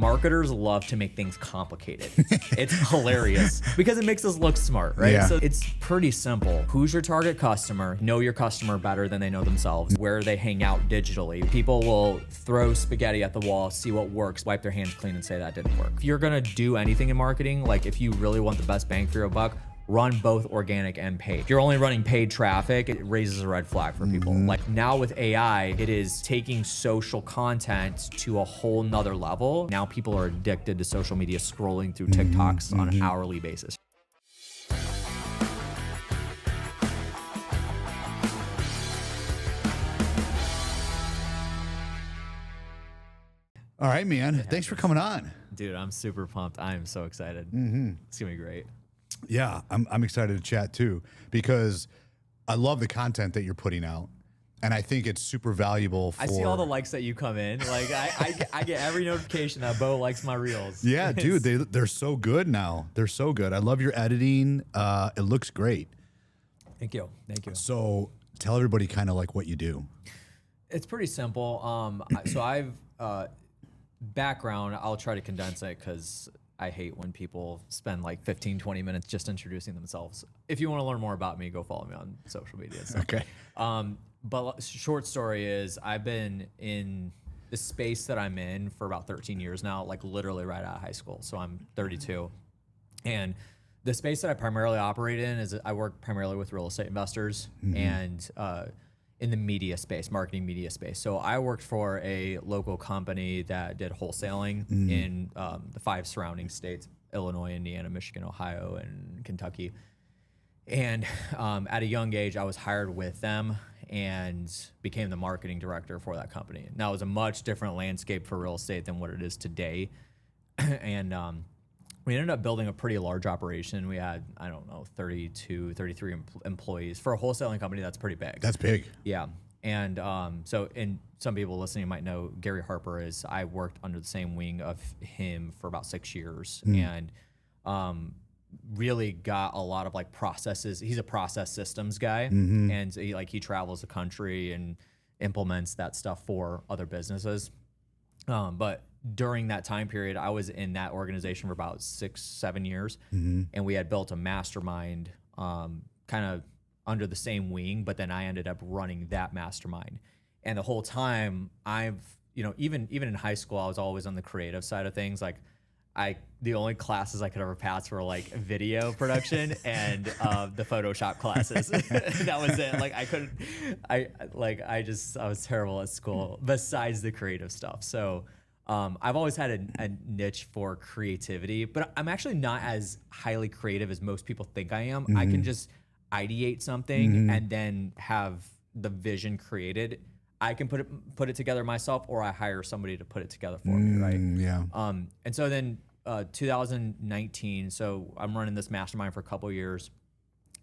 Marketers love to make things complicated. It's hilarious because it makes us look smart, right? Yeah. So it's pretty simple. Who's your target customer? Know your customer better than they know themselves. Where they hang out digitally. People will throw spaghetti at the wall, see what works, wipe their hands clean and say that didn't work. If you're gonna do anything in marketing, like if you really want the best bang for your buck, run both organic and paid. If you're only running paid traffic, it raises a red flag for people. Like now with AI, it is taking social content to a whole nother level. Now people are addicted to social media, scrolling through TikToks on an hourly basis. All right, man. Thanks for coming on. Dude, I'm super pumped. I am so excited. It's gonna be great. Yeah, I'm excited to chat too, because I love the content that you're putting out. And I think it's super valuable for... I see all the likes that you come in. Like I get every notification that Bo likes my reels. Yeah, dude, they're so good now. They're so good. I love your editing. It looks great. Thank you. Thank you. So tell everybody kind of like what you do. It's pretty simple. So I've background, I'll try to condense it because I hate when people spend like 15, 20 minutes just introducing themselves. If you want to learn more about me, go follow me on social media. So. Okay. But short story is I've been in the space that I'm in for about 13 years now, like literally right out of high school. So I'm 32. And the space that I primarily operate in is I work primarily with real estate investors and in the media space, marketing media space. So I worked for a local company that did wholesaling in the 5 surrounding states, Illinois, Indiana, Michigan, Ohio, and Kentucky. And at a young age, I was hired with them and became the marketing director for that company. Now, it was a much different landscape for real estate than what it is today. And we ended up building a pretty large operation. We had, I don't know, 32, 33 employees. For a wholesaling company, that's pretty big. That's big. Yeah. And and some people listening might know Gary Harper is, I worked under the same wing of him for about 6 years and really got a lot of like processes. He's a process systems guy and he travels the country and implements that stuff for other businesses. But during that time period, I was in that organization for about 6, 7 years, and we had built a mastermind kind of under the same wing, but then I ended up running that mastermind. And the whole time even in high school, I was always on the creative side of things. Like the only classes I could ever pass were like video production and the Photoshop classes. That was it. Like I was terrible at school besides the creative stuff. So I've always had a niche for creativity, but I'm actually not as highly creative as most people think I am. I can just ideate something and then have the vision created. I can put it together myself, or I hire somebody to put it together for me, right? Yeah. And so then 2019, so I'm running this mastermind for a couple of years,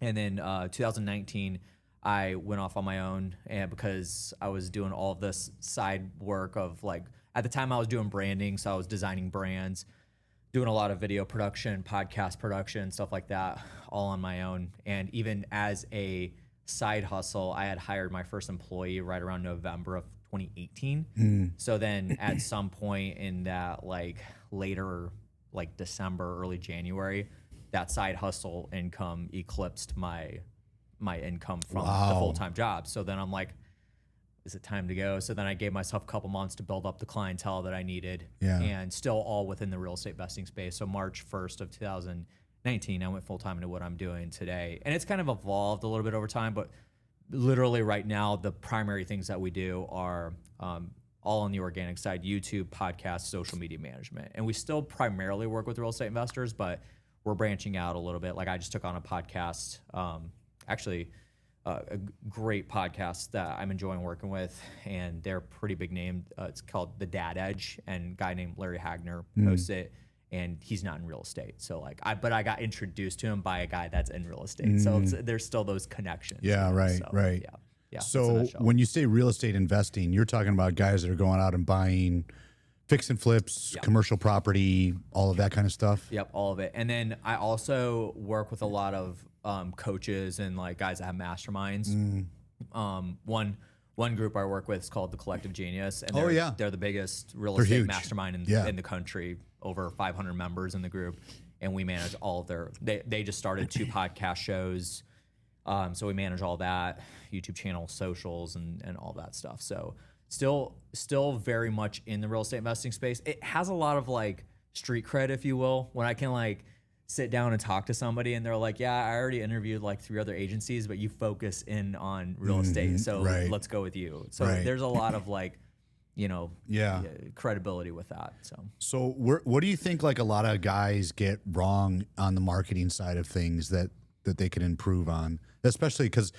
and then 2019, I went off on my own, and because I was doing all of this side work of like, at the time I was doing branding, so I was designing brands, doing a lot of video production, podcast production, stuff like that, all on my own. And even as a side hustle, I had hired my first employee right around November of 2018. So then at some point in that like later, like December, early January, that side hustle income eclipsed my income from the full-time job. So then I'm like, is it time to go? So then I gave myself a couple months to build up the clientele that I needed, and still all within the real estate investing space. So March 1st of 2019, I went full-time into what I'm doing today. And it's kind of evolved a little bit over time, but literally right now, the primary things that we do are all on the organic side: YouTube, podcast, social media management. And we still primarily work with real estate investors, but we're branching out a little bit. Like I just took on a podcast, a great podcast that I'm enjoying working with, and they're pretty big name. It's called The Dad Edge, and a guy named Larry Hagner hosts it, and he's not in real estate. So like, but I got introduced to him by a guy that's in real estate. So there's still those connections. Yeah, right, right. Yeah. So when you say real estate investing, you're talking about guys that are going out and buying fix and flips, commercial property, all of that kind of stuff. Yep, all of it. And then I also work with a lot of coaches and like guys that have masterminds. One one group I work with is called the Collective Genius, and they're the biggest real They're estate huge. mastermind in the country. Over 500 members in the group, and we manage all of their. They just started 2 podcast shows, so we manage all that, YouTube channel, socials, and all that stuff. So still very much in the real estate investing space. It has a lot of like street cred, if you will, when I can like sit down and talk to somebody and they're like, yeah, I already interviewed like 3 other agencies, but you focus in on real estate. So let's go with you. So there's a lot of like, credibility with that. So what do you think like a lot of guys get wrong on the marketing side of things that they can improve on, especially because,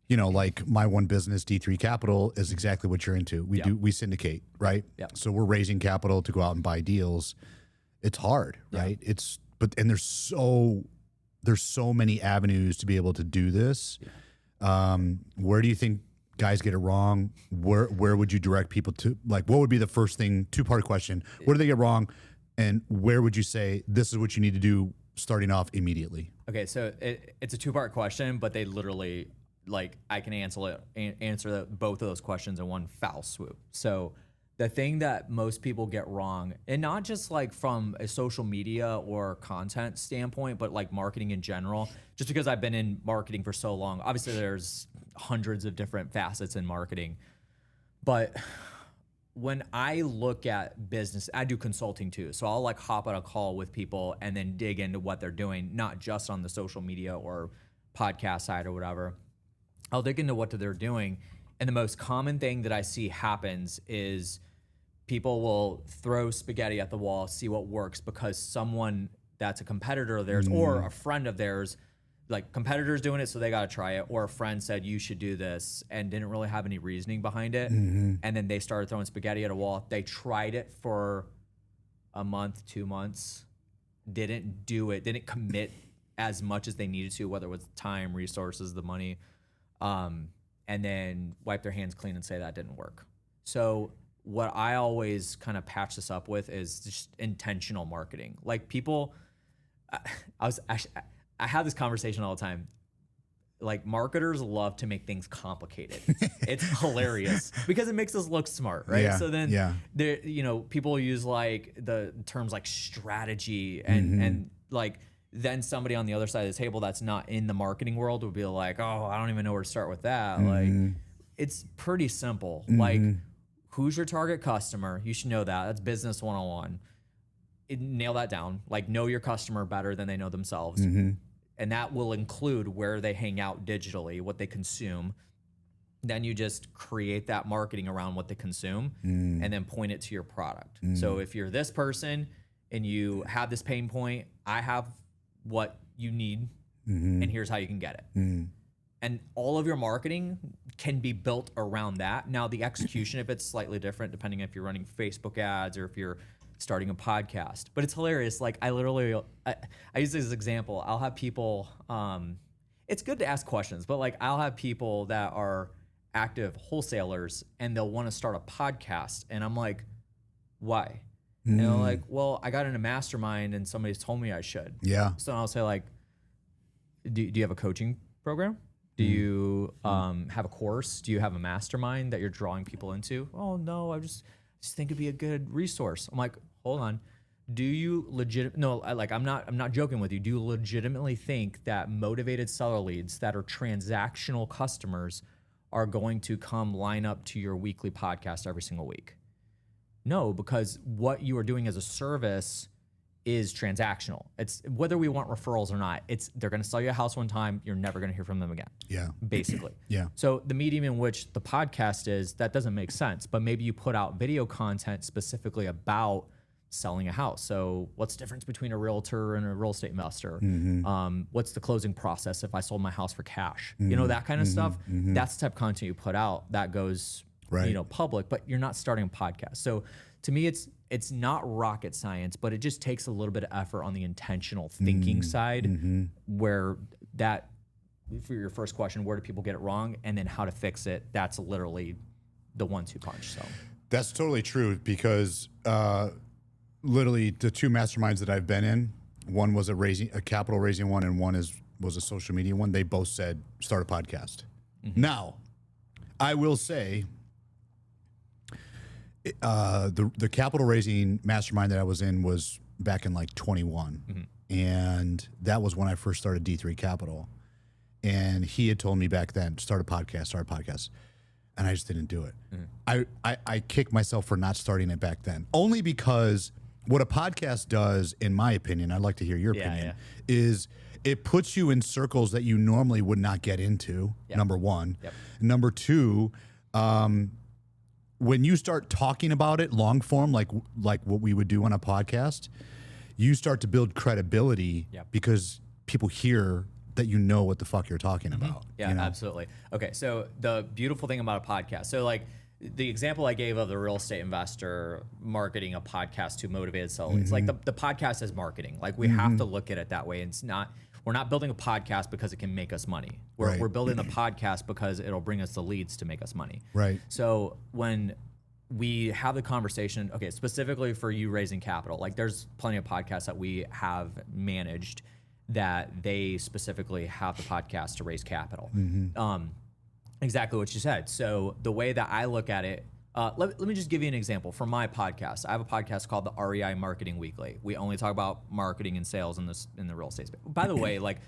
like my one business, D3 Capital, is exactly what you're into. We syndicate, right? Yeah. So we're raising capital to go out and buy deals. It's hard, right? And there's so many avenues to be able to do this. Where do you think guys get it wrong? Where would you direct people to? Like, what would be the first thing? 2-part question. Where do they get wrong? And where would you say this is what you need to do starting off immediately? Okay, so it's a 2-part question, but they literally, like, I can answer both of those questions in one foul swoop. So the thing that most people get wrong, and not just like from a social media or content standpoint, but like marketing in general, just because I've been in marketing for so long, obviously there's hundreds of different facets in marketing. But when I look at business, I do consulting too. So I'll like hop on a call with people and then dig into what they're doing, not just on the social media or podcast side or whatever. I'll dig into what they're doing. And the most common thing that I see happens is people will throw spaghetti at the wall, see what works, because someone that's a competitor of theirs or a friend of theirs, like competitors doing it, so they got to try it, or a friend said you should do this and didn't really have any reasoning behind it. And then they started throwing spaghetti at a wall. They tried it for a month, 2 months, didn't do it, didn't commit as much as they needed to, whether it was time, resources, the money, and then wipe their hands clean and say that didn't work. So what I always kind of patch this up with is just intentional marketing. Like people, I have this conversation all the time. Like marketers love to make things complicated. It's hilarious because it makes us look smart, right? Yeah, so then, there, people use like the terms like strategy and like then somebody on the other side of the table that's not in the marketing world would be like, oh, I don't even know where to start with that. Like it's pretty simple. Like, who's your target customer? You should know that. That's business 101. Nail that down. Like know your customer better than they know themselves. And that will include where they hang out digitally, what they consume. Then you just create that marketing around what they consume and then point it to your product. So if you're this person and you have this pain point, I have what you need and here's how you can get it. And all of your marketing can be built around that. Now, the execution, if it's slightly different, depending if you're running Facebook ads or if you're starting a podcast. But it's hilarious. Like, I use this as an example. I'll have people, it's good to ask questions, but like, I'll have people that are active wholesalers and they'll want to start a podcast. And I'm like, why? And they're like, well, I got in a mastermind and somebody's told me I should. Yeah. So I'll say like, do you have a coaching program? Do you have a course? Do you have a mastermind that you're drawing people into? Oh no, I just think it'd be a good resource. I'm like, hold on. Do you I'm not joking with you. Do you legitimately think that motivated seller leads that are transactional customers are going to come line up to your weekly podcast every single week? No, because what you are doing as a service is transactional. It's whether we want referrals or not. They're going to sell you a house one time. You're never going to hear from them again. Yeah. Basically. Yeah. So the medium in which the podcast is, that doesn't make sense, but maybe you put out video content specifically about selling a house. So what's the difference between a realtor and a real estate investor? What's the closing process if I sold my house for cash? That kind of stuff. That's the type of content you put out that goes, public, but you're not starting a podcast. So to me, it's not rocket science, but it just takes a little bit of effort on the intentional thinking side where that, for your first question, where do people get it wrong? And then how to fix it. That's literally the 1-2 punch. So that's totally true because literally the 2 masterminds that I've been in, one was a capital raising one and one was a social media one. They both said, start a podcast. Now, I will say, the capital raising mastermind that I was in was back in like 21. And that was when I first started D3 Capital. And he had told me back then, start a podcast. And I just didn't do it. I kicked myself for not starting it back then. Only because what a podcast does, in my opinion, I'd like to hear your opinion, is it puts you in circles that you normally would not get into, number one. Number two, when you start talking about it long form, like what we would do on a podcast, you start to build credibility because people hear that you know what the fuck you're talking about. Yeah, you know? Absolutely. Okay, so the beautiful thing about a podcast, so like the example I gave of the real estate investor marketing a podcast to motivated sellers, it's like the podcast is marketing. Like we have to look at it that way. It's not, we're not building a podcast because it can make us money. We're building the podcast because it'll bring us the leads to make us money. Right. So when we have the conversation, okay, specifically for you raising capital, like there's plenty of podcasts that we have managed that they specifically have the podcast to raise capital. Exactly what you said. So the way that I look at it, let me just give you an example. For my podcast, I have a podcast called the REI Marketing Weekly. We only talk about marketing and sales in the real estate space. By the way, like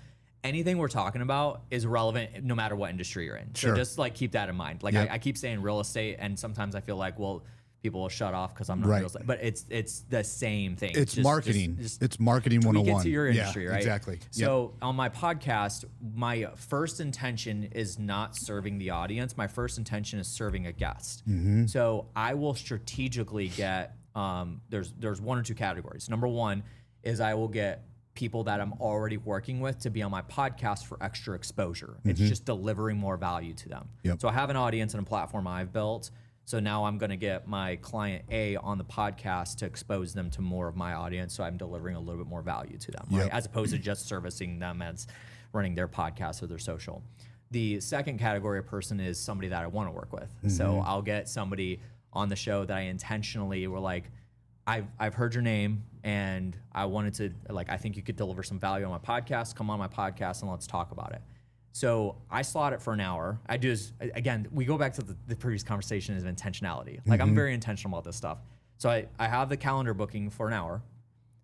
anything we're talking about is relevant no matter what industry you're in. So just like keep that in mind. Like I keep saying real estate, and sometimes I feel like, well, people will shut off because I'm not real estate. But it's the same thing. It's just marketing. It's marketing 101. Tweak it to your industry, right? Exactly. So on my podcast, my first intention is not serving the audience. My first intention is serving a guest. So I will strategically get, there's one or two categories. Number one is I will get people that I'm already working with to be on my podcast for extra exposure. It's just delivering more value to them. So I have an audience and a platform I've built. So now I'm going to get my client A on the podcast to expose them to more of my audience. So I'm delivering a little bit more value to them, right? As opposed to just servicing them as running their podcast or their social. The second category of person is somebody that I want to work with. So I'll get somebody on the show that I intentionally were like, I've heard your name and I wanted to, like, I think you could deliver some value on my podcast. Come on my podcast and let's talk about it. So I slot it for an hour. I do is, again, we go back to the previous conversation of intentionality. Like I'm very intentional about this stuff. So I have the calendar booking for an hour.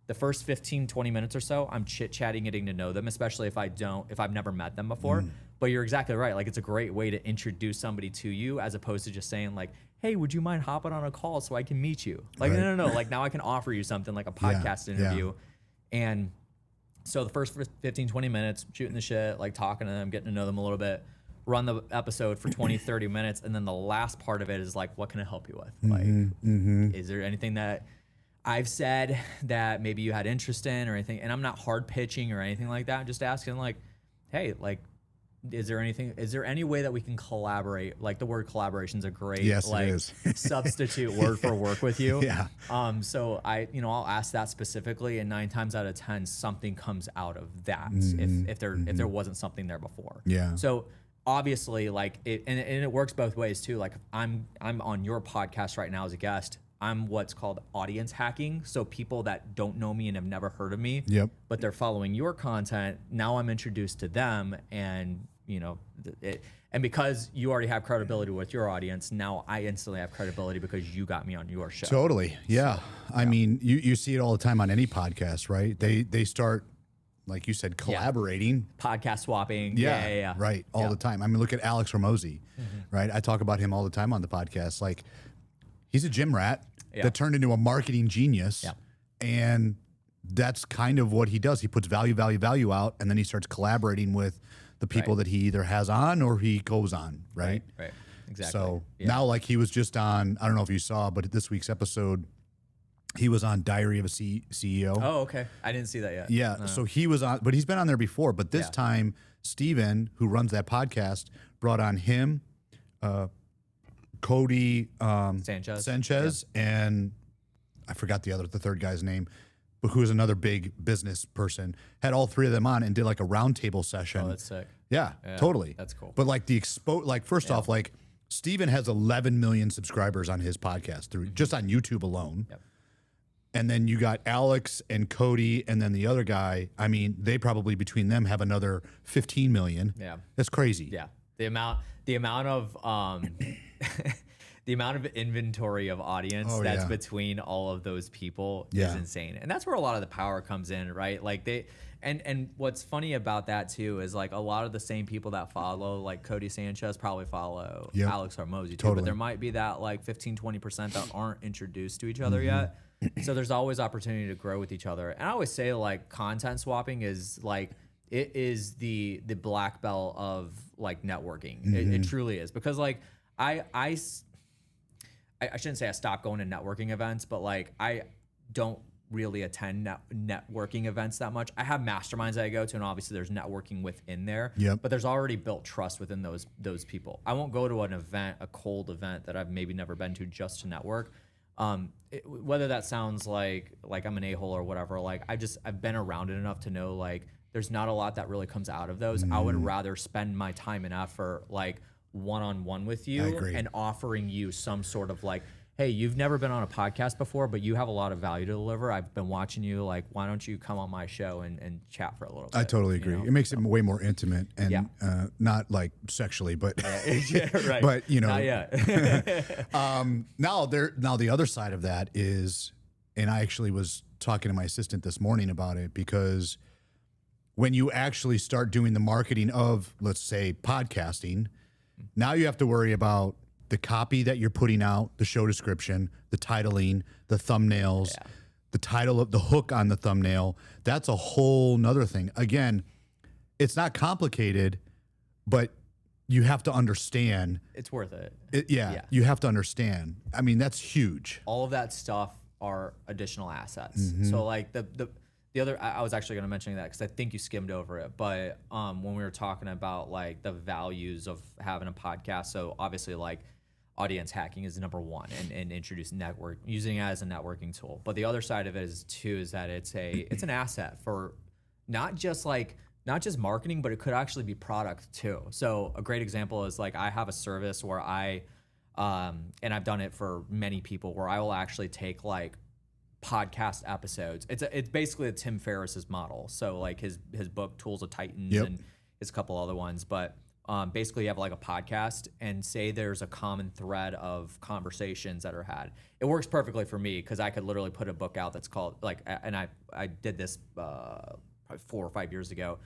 The first 15, 20 minutes or so, I'm chit-chatting, getting to know them, especially if I've never met them before. But you're exactly right. Like it's a great way to introduce somebody to you as opposed to just saying like, hey, would you mind hopping on a call so I can meet you? Like, no. Like now I can offer you something like a podcast interview. And so the first 15, 20 minutes, shooting the shit, like talking to them, getting to know them a little bit, run the episode for 20, 30 minutes. And then the last part of it is like, what can I help you with? Like, is there anything that I've said that maybe you had interest in or anything? And I'm not hard pitching or anything like that. I'm just asking like, hey, like, is there any way that we can collaborate? Like the word collaboration is a great substitute word for work with you. So I'll ask that specifically, and 9 times out of 10, something comes out of that if there wasn't something there before. So obviously, like and it works both ways too. Like I'm on your podcast right now as a guest. I'm what's called audience hacking. So people that don't know me and have never heard of me, but they're following your content. Now I'm introduced to them, and and because you already have credibility with your audience, now I instantly have credibility because you got me on your show. Totally. Yeah. So, I mean, you see it all the time on any podcast, right? They start, like you said, collaborating. Podcast swapping. Right. All the time. I mean, look at Alex Ramosi, right? I talk about him all the time on the podcast. Like, he's a gym rat that turned into a marketing genius. And that's kind of what he does. He puts value out, and then he starts collaborating with the people that he either has on or he goes on, right? Right. Exactly. So now, like he was just on, I don't know if you saw, but this week's episode, he was on Diary of a CEO. Oh, okay. I didn't see that yet. Yeah. No. So he was on, but he's been on there before. But this time, Steven, who runs that podcast, brought on him, Cody Sanchez, and I forgot the third guy's name, but who is another big business person. Had all three of them on and did like a roundtable session. Oh, that's sick. Yeah, totally. That's cool. But like first off, like Steven has 11 million subscribers on his podcast through just on YouTube alone. And then you got Alex and Cody, and then the other guy. I mean, they probably between them have another 15 million. Yeah, that's crazy. Yeah. The amount of the amount of inventory of audience that's between all of those people is insane. And that's where a lot of the power comes in, right? Like and what's funny about that too is like a lot of the same people that follow like Cody Sanchez probably follow Alex Hormozy too, but there might be that like 15-20% that aren't introduced to each other yet. So there's always opportunity to grow with each other. And I always say like content swapping is like, it is the black belt of like networking. It truly is, because like I shouldn't say I stopped going to networking events, but like I don't really attend networking events that much. I have masterminds that I go to, and obviously there's networking within there. But there's already built trust within those people. I won't go to an event, a cold event that I've maybe never been to just to network. Whether that sounds like I'm an a-hole or whatever, like I've been around it enough to know like there's not a lot that really comes out of those. I would rather spend my time and effort like one-on-one with you and offering you some sort of like, hey, you've never been on a podcast before, but you have a lot of value to deliver. I've been watching you. Like, why don't you come on my show and chat for a little bit? I totally agree. It makes it way more intimate and not like sexually, but right. But you know, not yet. now the other side of that is, and I actually was talking to my assistant this morning about it, because when you actually start doing the marketing of, let's say, podcasting, now you have to worry about the copy that you're putting out, the show description, the titling, the thumbnails, the title of the hook on the thumbnail. That's a whole nother thing. Again, it's not complicated, but you have to understand. It's worth it. You have to understand. I mean, that's huge. All of that stuff are additional assets. So like the other, I was actually going to mention that because I think you skimmed over it, but when we were talking about like the values of having a podcast, so obviously like audience hacking is number one, and introduce using it as a networking tool. But the other side of it is that it's an asset for not just marketing, but it could actually be product too. So a great example is like I have a service where and I've done it for many people, where I will actually take like podcast episodes. It's basically a Tim Ferriss's model. So like his book Tools of Titans and his couple other ones, but basically you have like a podcast, and say there's a common thread of conversations that are had. It works perfectly for me because I could literally put a book out that's called like, and I did this probably 4 or 5 years ago,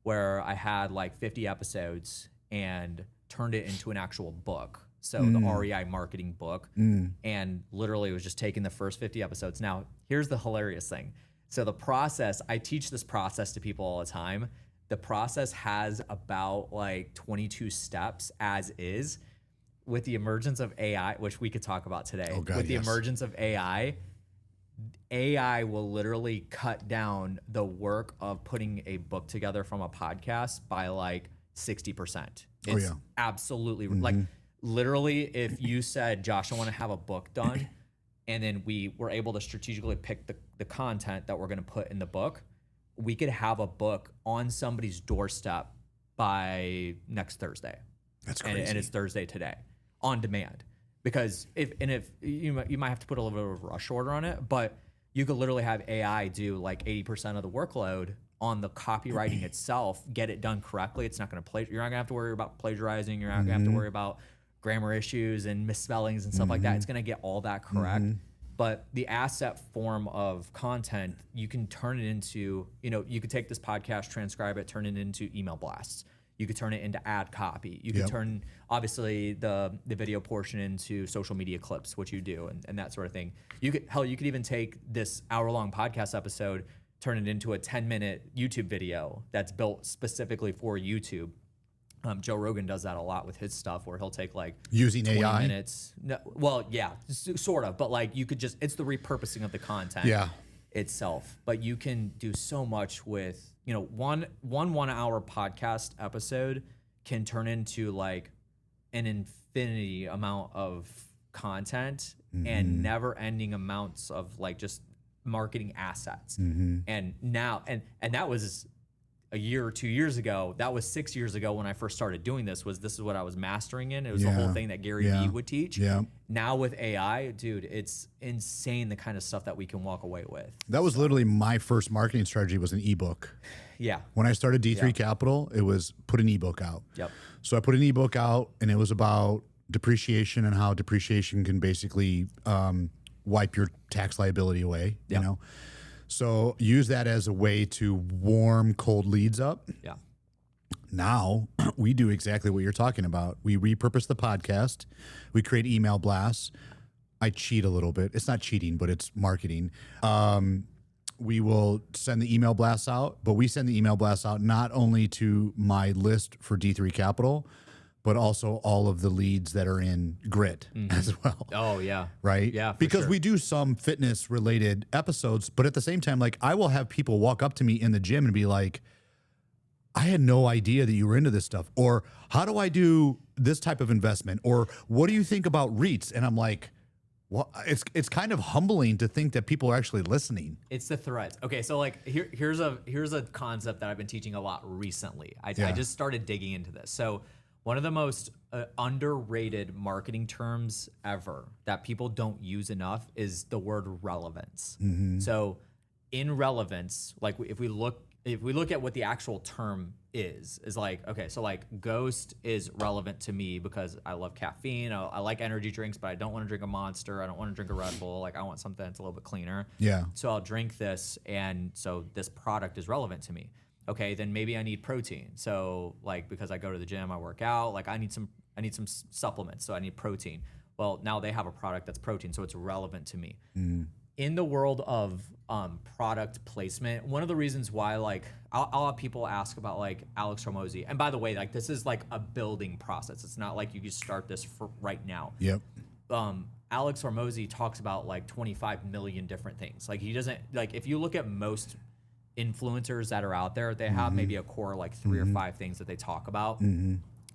where I had like 50 episodes and turned it into an actual book. So the REI marketing book, and literally was just taking the first 50 episodes. Now, here's the hilarious thing. So the process, I teach this process to people all the time. The process has about like 22 steps as is. With the emergence of AI, which we could talk about today, the emergence of AI will literally cut down the work of putting a book together from a podcast by like 60%. It's absolutely like, literally, if you said, Josh, I want to have a book done, and then we were able to strategically pick the content that we're going to put in the book, we could have a book on somebody's doorstep by next Thursday. That's crazy. And it's Thursday today, on demand. Because if you might have to put a little bit of a rush order on it, but you could literally have AI do like 80% of the workload on the copywriting itself, get it done correctly. It's not going to you're not going to have to worry about plagiarizing. You're not going to have to worry about grammar issues and misspellings and stuff like that. It's going to get all that correct. But the asset form of content, you can turn it into, you could take this podcast, transcribe it, turn it into email blasts. You could turn it into ad copy. You could turn, obviously, the video portion into social media clips, which you do, and that sort of thing. You could even take this hour-long podcast episode, turn it into a 10-minute YouTube video that's built specifically for YouTube. Joe Rogan does that a lot with his stuff, where he'll take like using 20 AI minutes. No, well, yeah, sort of, but like you could it's the repurposing of the content itself. But you can do so much with, one 1 hour podcast episode can turn into like an infinity amount of content and never ending amounts of like just marketing assets. And now, and that was a year or 2 years ago. That was 6 years ago when I first started doing this. This is what I was mastering in. It was the whole thing that Gary Vee would teach. Now with AI, dude, it's insane the kind of stuff that we can walk away with. That was literally my first marketing strategy, was an ebook. Yeah. When I started D3 Capital, it was put an ebook out. Yep. So I put an ebook out, and it was about depreciation and how depreciation can basically wipe your tax liability away, you know? So use that as a way to warm cold leads up. Yeah. Now we do exactly what you're talking about. We repurpose the podcast. We create email blasts. I cheat a little bit. It's not cheating, but it's marketing. We will send the email blasts out, but we send the email blasts out not only to my list for D3 Capital, but also all of the leads that are in Grit as well. Oh, yeah. Right? Yeah, because we do some fitness related episodes, but at the same time, like I will have people walk up to me in the gym and be like, I had no idea that you were into this stuff. Or how do I do this type of investment? Or what do you think about REITs? And I'm like, well, it's kind of humbling to think that people are actually listening. It's the threads. Okay, so like here's a concept that I've been teaching a lot recently. I just started digging into this. So one of the most underrated marketing terms ever that people don't use enough is the word relevance. So in relevance, like if we look at what the actual term is like, okay, so like Ghost is relevant to me because I love caffeine. I like energy drinks, but I don't want to drink a Monster. I don't want to drink a Red Bull. Like I want something that's a little bit cleaner. Yeah. So I'll drink this, and so this product is relevant to me. Okay, then maybe I need protein. So like because I go to the gym, I work out. Like I need some supplements, so I need protein. Well, now they have a product that's protein, so it's relevant to me. In the world of product placement, one of the reasons why, like, I'll have people ask about like Alex Hormozi. And by the way, like this is like a building process. It's not like you just start this for right now. Yep. Alex Hormozi talks about like 25 million different things. Like he doesn't, like if you look at most influencers that are out there, they have maybe a core like 3 or 5 things that they talk about.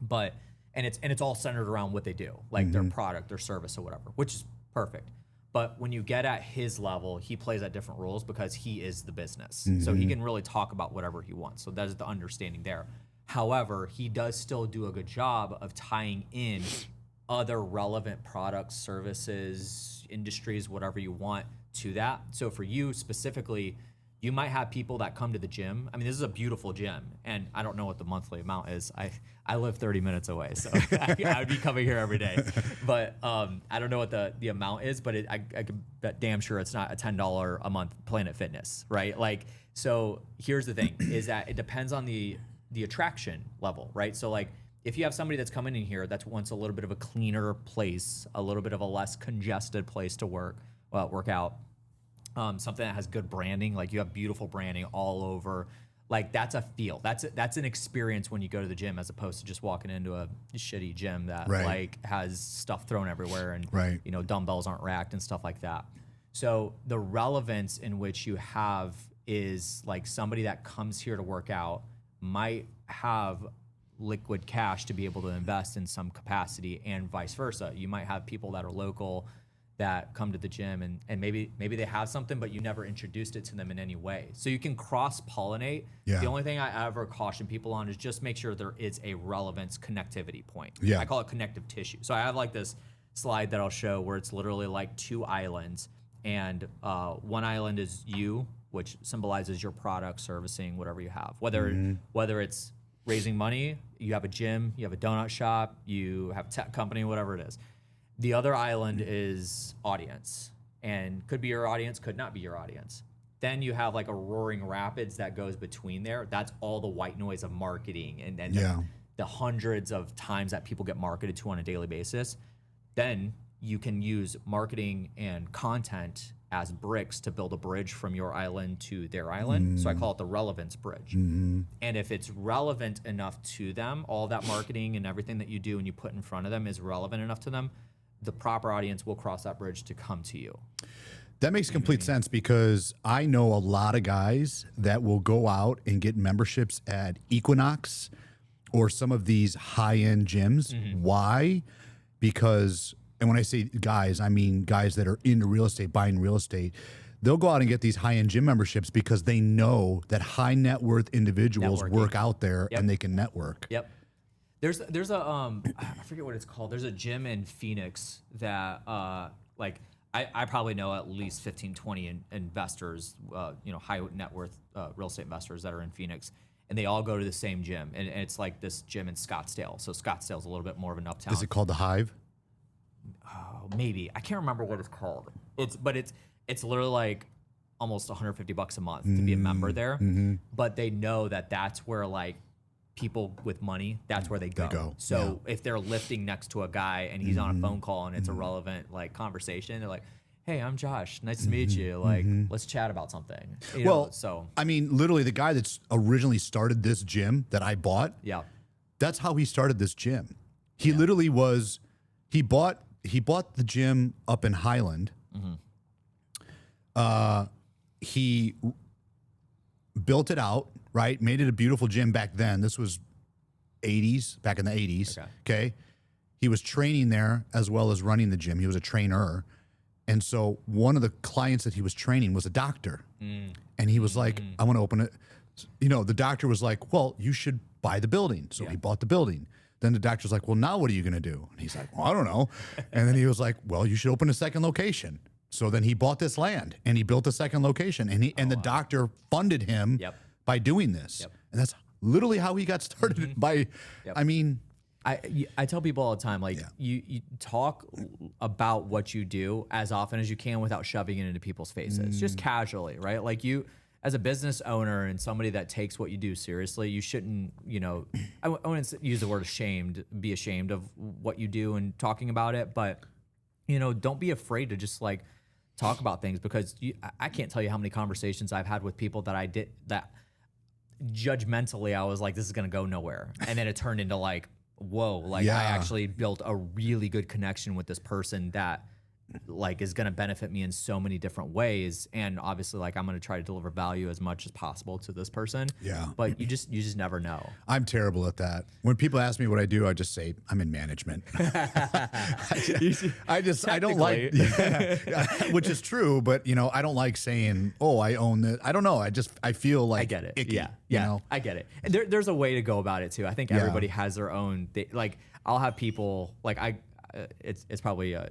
But and it's all centered around what they do, like their product, their service, or whatever, which is perfect. But when you get at his level, he plays at different rules because he is the business. So he can really talk about whatever he wants. So that is the understanding there. However, he does still do a good job of tying in other relevant products, services, industries, whatever you want to that. So for you specifically, you might have people that come to the gym. I mean, this is a beautiful gym, and I don't know what the monthly amount is. I live 30 minutes away, so I would be coming here every day. But I don't know what the amount is, but I can bet damn sure it's not a $10 a month Planet Fitness, right? Like, so here's the thing, is that it depends on the attraction level, right? So like, if you have somebody that's coming in here that wants a little bit of a cleaner place, a little bit of a less congested place to work out, something that has good branding, like you have beautiful branding all over, like that's a feel. That's an experience when you go to the gym, as opposed to just walking into a shitty gym that like has stuff thrown everywhere and you know, dumbbells aren't racked and stuff like that. So the relevance in which you have is like somebody that comes here to work out might have liquid cash to be able to invest in some capacity, and vice versa. You might have people that are local that come to the gym and maybe they have something, but you never introduced it to them in any way. So you can cross-pollinate. Yeah. The only thing I ever caution people on is just make sure there is a relevance connectivity point. Yeah. I call it connective tissue. So I have like this slide that I'll show where it's literally like 2 islands, and one island is you, which symbolizes your product, servicing, whatever you have. Whether it's raising money, you have a gym, you have a donut shop, you have a tech company, whatever it is. The other island is audience, and could be your audience, could not be your audience. Then you have like a roaring rapids that goes between there. That's all the white noise of marketing and the hundreds of times that people get marketed to on a daily basis. Then you can use marketing and content as bricks to build a bridge from your island to their island. So I call it the relevance bridge. And if it's relevant enough to them, all that marketing and everything that you do and you put in front of them is relevant enough to them, the proper audience will cross that bridge to come to you. That makes complete sense, because I know a lot of guys that will go out and get memberships at Equinox or some of these high-end gyms. Why? Because, and when I say guys, I mean guys that are into real estate, buying real estate. They'll go out and get these high-end gym memberships because they know that high net worth individuals work out there and they can network. Yep. There's a I forget what it's called. There's a gym in Phoenix that like I probably know at least 15, 20 investors, high net worth real estate investors that are in Phoenix, and they all go to the same gym, and it's like this gym in Scottsdale. So Scottsdale's a little bit more of an uptown. Is it called the Hive? Oh, maybe. I can't remember what it's called. It's literally like almost $150 a month to be a member there. But they know that that's where like people with money, that's where they go. So if they're lifting next to a guy and he's on a phone call and it's a relevant like conversation, they're like, hey, I'm Josh. Nice to meet you. Like, let's chat about something. So I mean, literally the guy that's originally started this gym that I bought, that's how he started this gym. He literally was, he bought the gym up in Highland. He built it out, right? Made it a beautiful gym back then. This was 80s, back in the 80s. Okay. He was training there as well as running the gym. He was a trainer. And so one of the clients that he was training was a doctor. And he was like, I want to open it. You know, the doctor was like, well, you should buy the building. So he bought the building. Then the doctor's like, well, now what are you going to do? And he's like, well, I don't know. And then he was like, well, you should open a second location. So then he bought this land and he built a second location, and the doctor funded him by doing this. And that's literally how he got started by, I mean, I tell people all the time, like you talk about what you do as often as you can without shoving it into people's faces, just casually, right? Like you, as a business owner and somebody that takes what you do seriously, you shouldn't, I wouldn't use the word be ashamed of what you do and talking about it, but don't be afraid to just like talk about things, because I can't tell you how many conversations I've had with people that judgmentally I was like, this is going to go nowhere. And then it turned into like, whoa, like I actually built a really good connection with this person that like is going to benefit me in so many different ways. And obviously like I'm going to try to deliver value as much as possible to this person. But you just never know. I'm terrible at that. When people ask me what I do, I just say I'm in management. I don't like, which is true, but I don't like saying, oh, I own it. I don't know. I feel like I get it. Icky, I get it. And there's a way to go about it too. I think everybody has their own, like I'll have people like it's probably a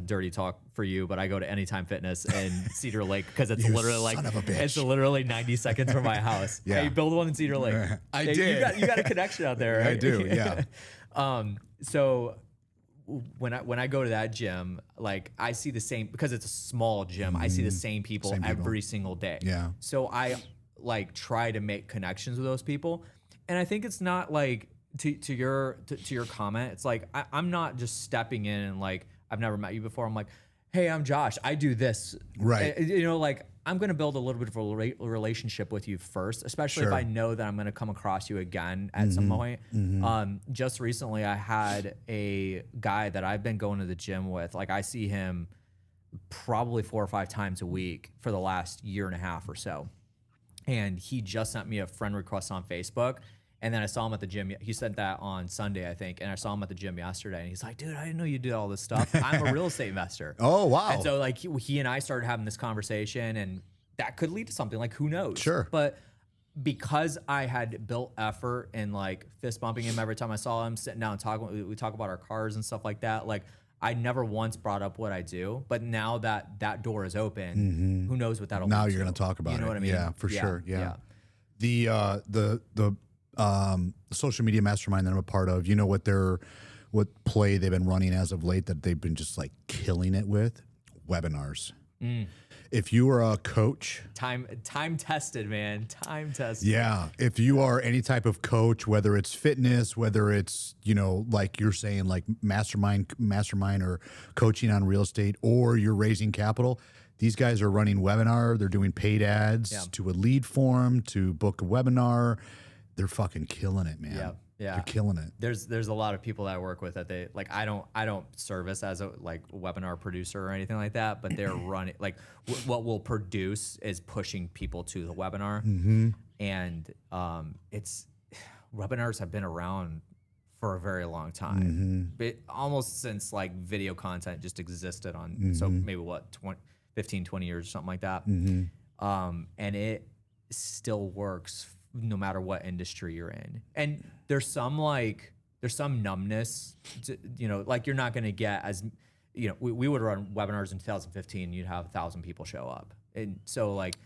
dirty talk for you, but I go to Anytime Fitness in Cedar Lake because it's literally like it's literally 90 seconds from my house. Hey, you build one in Cedar Lake. I did. You got a connection out there, right? I do. Yeah. So when I go to that gym, like I see the same, because it's a small gym. I see the same people every single day. Yeah. So I like try to make connections with those people, and I think it's not like to your comment. It's like I'm not just stepping in and like, I've never met you before. I'm like, hey, I'm Josh. I do this. Right. Like I'm going to build a little bit of a relationship with you first, especially if I know that I'm going to come across you again at some point. Just recently, I had a guy that I've been going to the gym with. Like I see him probably 4 or 5 times a week for the last year and a half or so. And he just sent me a friend request on Facebook. And then I saw him at the gym. He sent that on Sunday, I think. And I saw him at the gym yesterday. And he's like, dude, I didn't know you did all this stuff. I'm a real estate investor. Oh, wow. And so like he and I started having this conversation, and that could lead to something, like who knows? Sure. But because I had built effort and like fist bumping him every time I saw him, sitting down and talking, we talk about our cars and stuff like that. Like I never once brought up what I do, but now that door is open, who knows what that'll now lead you're to. going to talk about it. You know what I mean? Yeah, for sure. Yeah. The social media mastermind that I'm a part of, what play they've been running as of late that they've been just like killing it with? Webinars. If you are a coach, time tested, man, time tested. Yeah. If you are any type of coach, whether it's fitness, whether it's, like you're saying, like mastermind or coaching on real estate, or you're raising capital, these guys are running webinar. They're doing paid ads to a lead form, to book a webinar. They're fucking killing it, man. Yeah. They're killing it. There's a lot of people that I work with that they like. I don't service as a like webinar producer or anything like that, but they're running like what we'll produce is pushing people to the webinar, and it's webinars have been around for a very long time, but almost since like video content just existed on. So maybe 15, 20 years or something like that, and it still works no matter what industry you're in. And there's some numbness to, like you're not going to get as, we would run webinars in 2015. You'd have 1,000 people show up. And so like,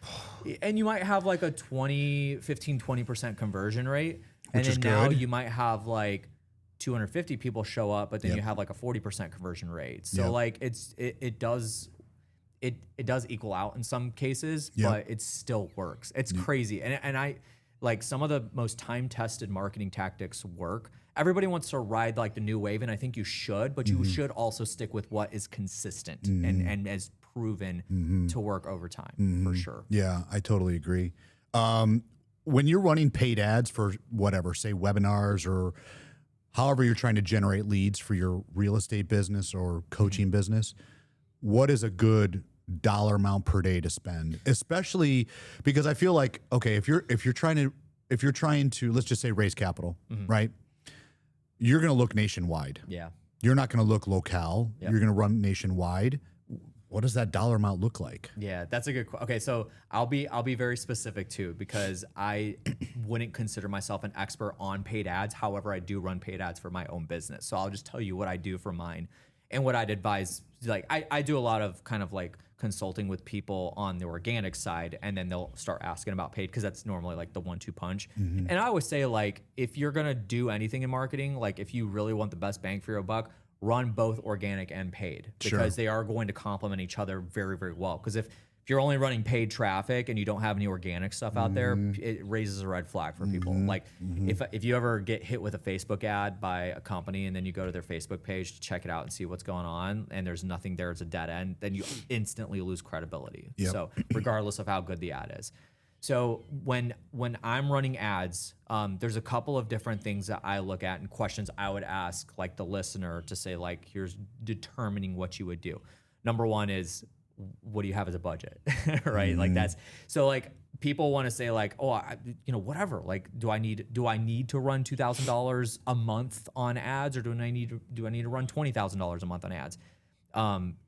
and you might have like a 20% conversion rate. And then now you might have like 250 people show up, but then you have like a 40% conversion rate. So like it does equal out in some cases, but it still works. It's crazy. And I like some of the most time-tested marketing tactics work. Everybody wants to ride like the new wave, and I think you should, but you should also stick with what is consistent and as proven to work over time for sure. Yeah, I totally agree. When you're running paid ads for whatever, say webinars or however you're trying to generate leads for your real estate business or coaching business, what is a good dollar amount per day to spend? Especially because I feel like, okay, if you're trying to let's just say raise capital, right? You're going to look nationwide. Yeah. You're not going to look locale. You're going to run nationwide. What does that dollar amount look like? Yeah, that's a good question. Okay, so I'll be very specific too, because I wouldn't consider myself an expert on paid ads. However, I do run paid ads for my own business. So I'll just tell you what I do for mine and what I'd advise. Like I do a lot of kind of like consulting with people on the organic side, and then they'll start asking about paid because that's normally like the 1-2 punch. And I always say, like, if you're gonna do anything in marketing, like if you really want the best bang for your buck, run both organic and paid, because they are going to complement each other very, very well. Because if you're only running paid traffic and you don't have any organic stuff out there, it raises a red flag for people. Like if you ever get hit with a Facebook ad by a company and then you go to their Facebook page to check it out and see what's going on and there's nothing there, it's a dead end, then you instantly lose credibility. So regardless of how good the ad is. So when I'm running ads, there's a couple of different things that I look at and questions I would ask like the listener to say, like, here's determining what you would do. Number one is, what do you have as a budget? Right? Like that's, so like people want to say like, oh, whatever, like, do I need to run $2,000 a month on ads, or do I need to run $20,000 a month on ads?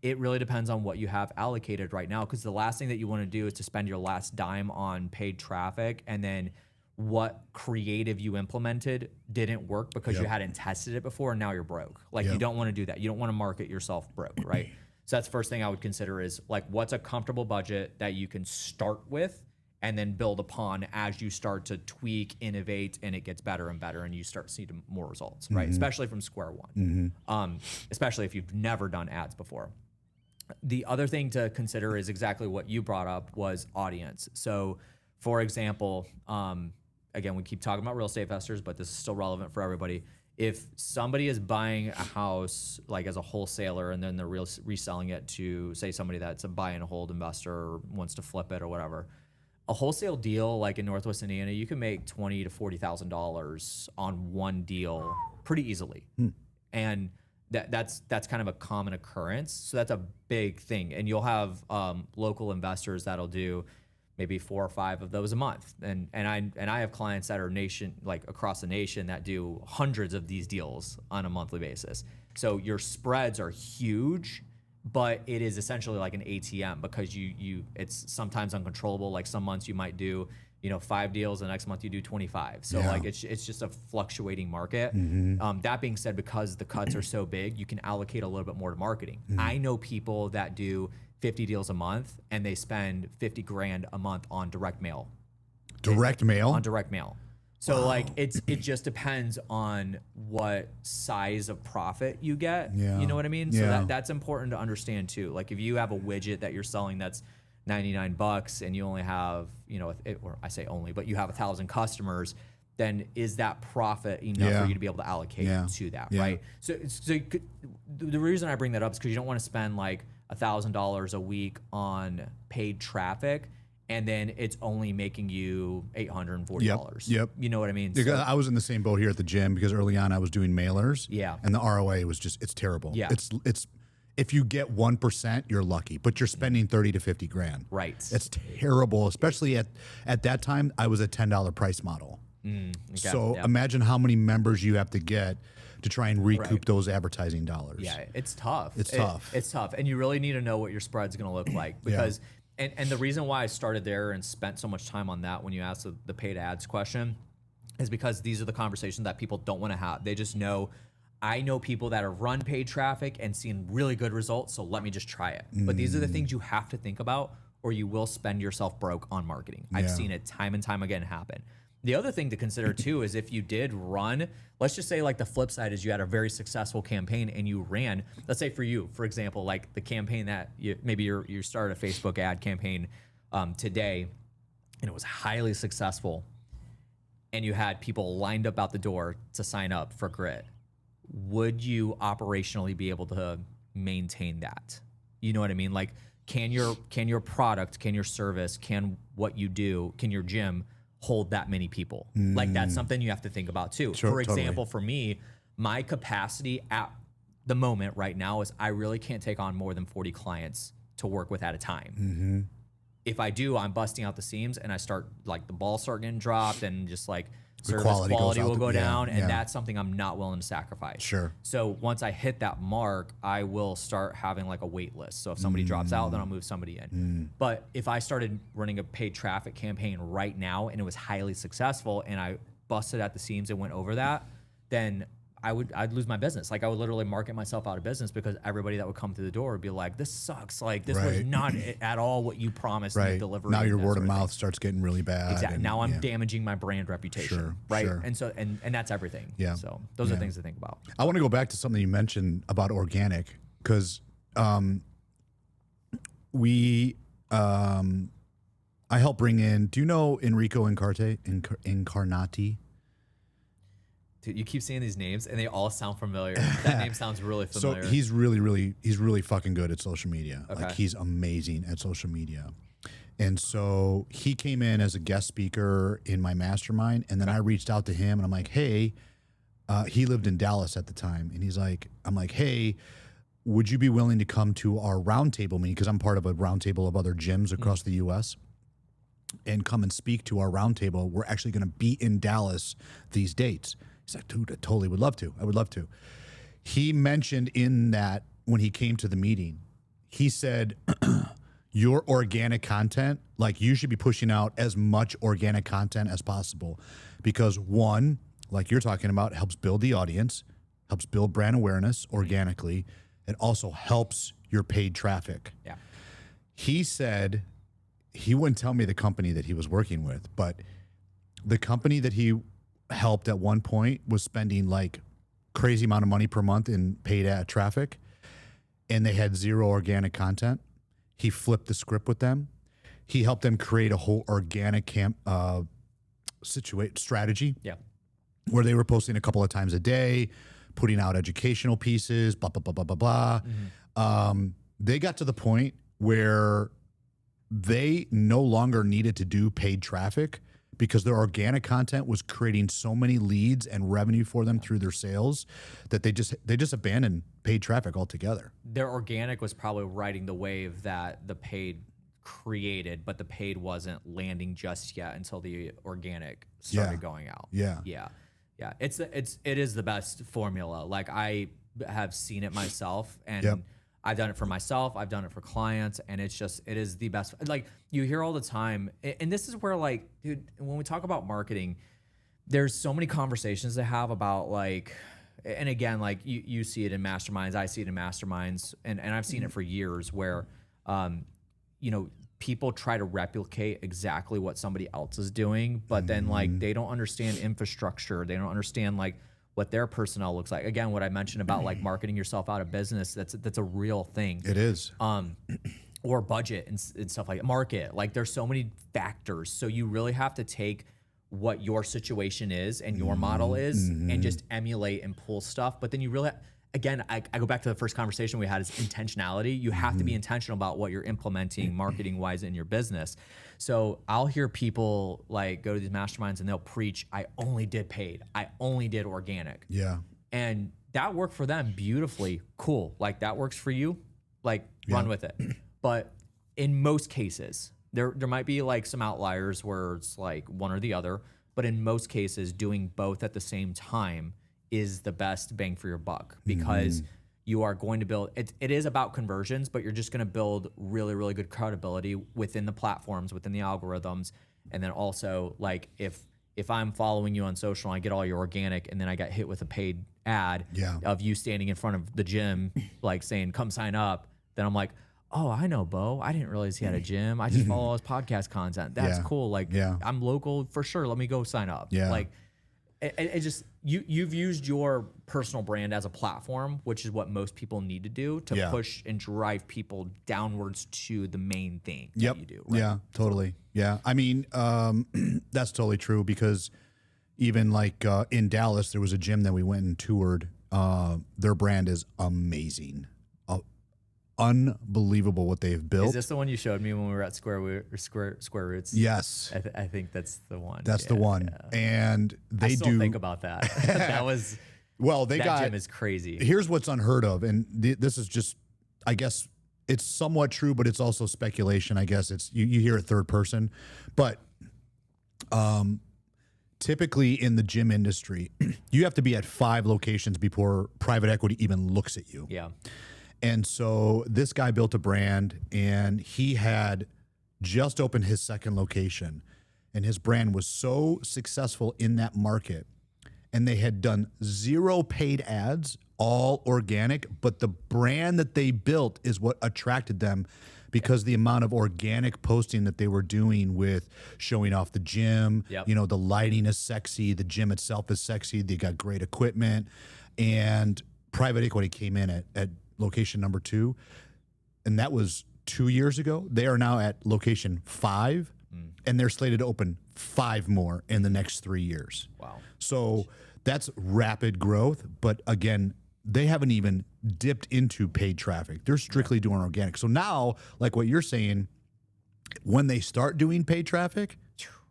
It really depends on what you have allocated right now, because the last thing that you want to do is to spend your last dime on paid traffic and then what creative you implemented didn't work because you hadn't tested it before and now you're broke. Like you don't want to do that. You don't want to market yourself broke, right? So that's the first thing I would consider is like, what's a comfortable budget that you can start with and then build upon as you start to tweak, innovate, and it gets better and better, and you start seeing more results, right? Especially from square one, especially if you've never done ads before. The other thing to consider is exactly what you brought up, was audience. So for example, again, we keep talking about real estate investors, but this is still relevant for everybody. If somebody is buying a house like as a wholesaler and then they're reselling it to, say, somebody that's a buy and hold investor or wants to flip it or whatever, a wholesale deal like in Northwest Indiana, you can make $20,000 to $40,000 on one deal pretty easily, and that's kind of a common occurrence. So that's a big thing, and you'll have local investors that'll do maybe 4 or 5 of those a month, and I have clients that are across the nation that do hundreds of these deals on a monthly basis. So your spreads are huge, but it is essentially like an ATM, because it's sometimes uncontrollable. Like some months you might do 5 deals, the next month you do 25. So like it's just a fluctuating market. That being said, because the cuts are so big, you can allocate a little bit more to marketing. I know people that do 50 deals a month and they spend $50,000 a month on direct mail. Direct mail? On direct mail. So like it just depends on what size of profit you get. You know what I mean? So that's important to understand too. Like if you have a widget that you're selling that's $99 and you only have, or I say only, but you have 1,000 customers, then is that profit enough for you to be able to allocate to that, right? So the reason I bring that up is because you don't want to spend like $1,000 a week on paid traffic, and then it's only making you $840. You know what I mean? So, I was in the same boat here at the gym, because early on I was doing mailers. And the ROA was just, it's terrible. It's if you get 1%, you're lucky, but you're spending 30 to 50 grand. Right. It's terrible, especially at that time I was a $10 price model. So imagine how many members you have to get to try and recoup those advertising dollars. Yeah, it's tough. It's tough. It's tough. And you really need to know what your spread's going to look like, because and the reason why I started there and spent so much time on that when you asked the paid ads question is because these are the conversations that people don't want to have. They just know I know people that have run paid traffic and seen really good results, so let me just try it. But these are the things you have to think about, or you will spend yourself broke on marketing. I've seen it time and time again happen. The other thing to consider too is if you did run, let's just say like the flip side is you had a very successful campaign and you ran, let's say for you, for example, like the campaign that you started a Facebook ad campaign today, and it was highly successful, and you had people lined up out the door to sign up for Grit. Would you operationally be able to maintain that? You know what I mean? Like, can your product, can your service, can what you do, can your gym hold that many people? Like, that's something you have to think about too. Sure, for example, for me, my capacity at the moment right now is I really can't take on more than 40 clients to work with at a time. If I do, I'm busting out the seams and I start like the balls start getting dropped and just like service quality will go down, and that's something I'm not willing to sacrifice. Sure. So once I hit that mark, I will start having like a wait list. So if somebody drops out, then I'll move somebody in. But if I started running a paid traffic campaign right now and it was highly successful and I busted at the seams and went over that, then I'd lose my business. Like I would literally market myself out of business because everybody that would come through the door would be like, this sucks. Like this was not at all what you promised me delivering. Now your word of mouth starts getting really bad. Exactly. Now I'm damaging my brand reputation. Sure, right. sure. And so, and that's everything. Yeah. So those are things to think about. I want to go back to something you mentioned about organic because I help bring in, do you know Enrico Incarnati? Dude, you keep saying these names and they all sound familiar. That name sounds really familiar. So he's really fucking good at social media. Okay. Like he's amazing at social media. And so he came in as a guest speaker in my mastermind. And then I reached out to him and I'm like, hey, he lived in Dallas at the time. And I'm like, hey, would you be willing to come to our roundtable meeting? Because I'm part of a roundtable of other gyms across the US. And come and speak to our roundtable. We're actually going to be in Dallas these dates. He's like, dude, I totally would love to. I would love to. He mentioned in that when he came to the meeting, he said, your organic content, like you should be pushing out as much organic content as possible because one, like you're talking about, helps build the audience, helps build brand awareness organically. It also helps your paid traffic. Yeah. He said, he wouldn't tell me the company that he was working with, but the company that he helped at one point was spending like crazy amount of money per month in paid ad traffic and they had zero organic content. He flipped the script with them. He helped them create a whole organic strategy where they were posting a couple of times a day, putting out educational pieces, blah, blah, blah, blah, blah, blah. They got to the point where they no longer needed to do paid traffic because their organic content was creating so many leads and revenue for them through their sales that they just abandoned paid traffic altogether. Their organic was probably riding the wave that the paid created, but the paid wasn't landing just yet until the organic started going out. Yeah. It is the best formula. Like I have seen it myself and I've done it for myself. I've done it for clients, and it is the best. Like you hear all the time, and this is where like, dude, when we talk about marketing, there's so many conversations to have about like, and again, like you see it in masterminds, I see it in masterminds, and I've seen it for years where, people try to replicate exactly what somebody else is doing, but then like they don't understand infrastructure. They don't understand like what their personnel looks like. Again, what I mentioned about like marketing yourself out of business, that's a real thing. It is. Or budget and stuff like that. Market. Like there's so many factors. So you really have to take what your situation is and your model is and just emulate and pull stuff. But then you really, again, I go back to the first conversation we had is intentionality. You have to be intentional about what you're implementing marketing wise in your business. So I'll hear people like go to these masterminds and they'll preach, I only did paid. I only did organic. Yeah. And that worked for them beautifully. Cool. Like that works for you. Like run with it. But in most cases, there might be like some outliers where it's like one or the other, but in most cases doing both at the same time is the best bang for your buck because you are going to build, it is about conversions, but you're just going to build really, really good credibility within the platforms, within the algorithms. And then also like if if I'm following you on social and I get all your organic and then I got hit with a paid ad of you standing in front of the gym, like saying, come sign up, then I'm like, oh, I know Bo. I didn't realize he had a gym. I just follow his podcast content. That's cool. Like, I'm local for sure. Let me go sign up. Like, it just, you've used your personal brand as a platform, which is what most people need to do to push and drive people downwards to the main thing that you do. Right? Yeah, totally. Yeah. I mean, that's totally true, because even like in Dallas, there was a gym that we went and toured. Their brand is amazing. Unbelievable what they've built. Is this the one you showed me when we were at Square Roots? Yes. I think that's the one. That's the one. And they I still think about that. That was, well, that gym is crazy. Here's what's unheard of. And this is just, I guess it's somewhat true, but it's also speculation. I guess it's, you hear a third person, but typically in the gym industry, you have to be at 5 locations before private equity even looks at you. Yeah. And so this guy built a brand, and he had just opened his 2nd location, and his brand was so successful in that market, and they had done 0 paid ads, all organic, but the brand that they built is what attracted them, because the amount of organic posting that they were doing with showing off the gym, you know, the lighting is sexy, the gym itself is sexy, they got great equipment, and private equity came in at location number 2, and that was 2 years ago. They are now at location 5, and they're slated to open 5 more in the next 3 years. Wow. So that's rapid growth, but again, they haven't even dipped into paid traffic. They're strictly doing organic. So now, like what you're saying, when they start doing paid traffic,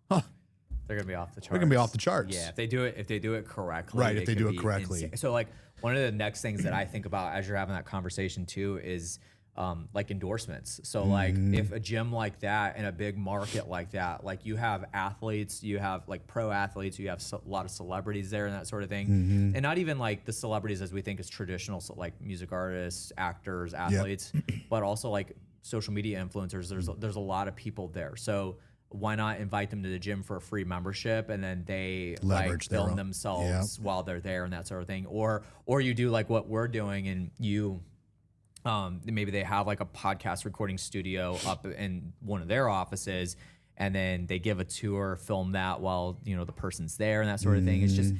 they're gonna be off the charts. They're gonna be off the charts. Yeah, if they do it correctly. Right, if they do it correctly. Insane. So like one of the next things that I think about as you're having that conversation too is like endorsements. So like if a gym like that in a big market like that, like you have athletes, you have like pro athletes, you have a lot of celebrities there and that sort of thing, and not even like the celebrities as we think is traditional, so like music artists, actors, athletes, but also like social media influencers. There's a lot of people there. So why not invite them to the gym for a free membership, and then they leverage like film themselves while they're there and that sort of thing, or you do like what we're doing, and you maybe they have like a podcast recording studio up in one of their offices, and then they give a tour, film that while you know the person's there and that sort of thing. It's just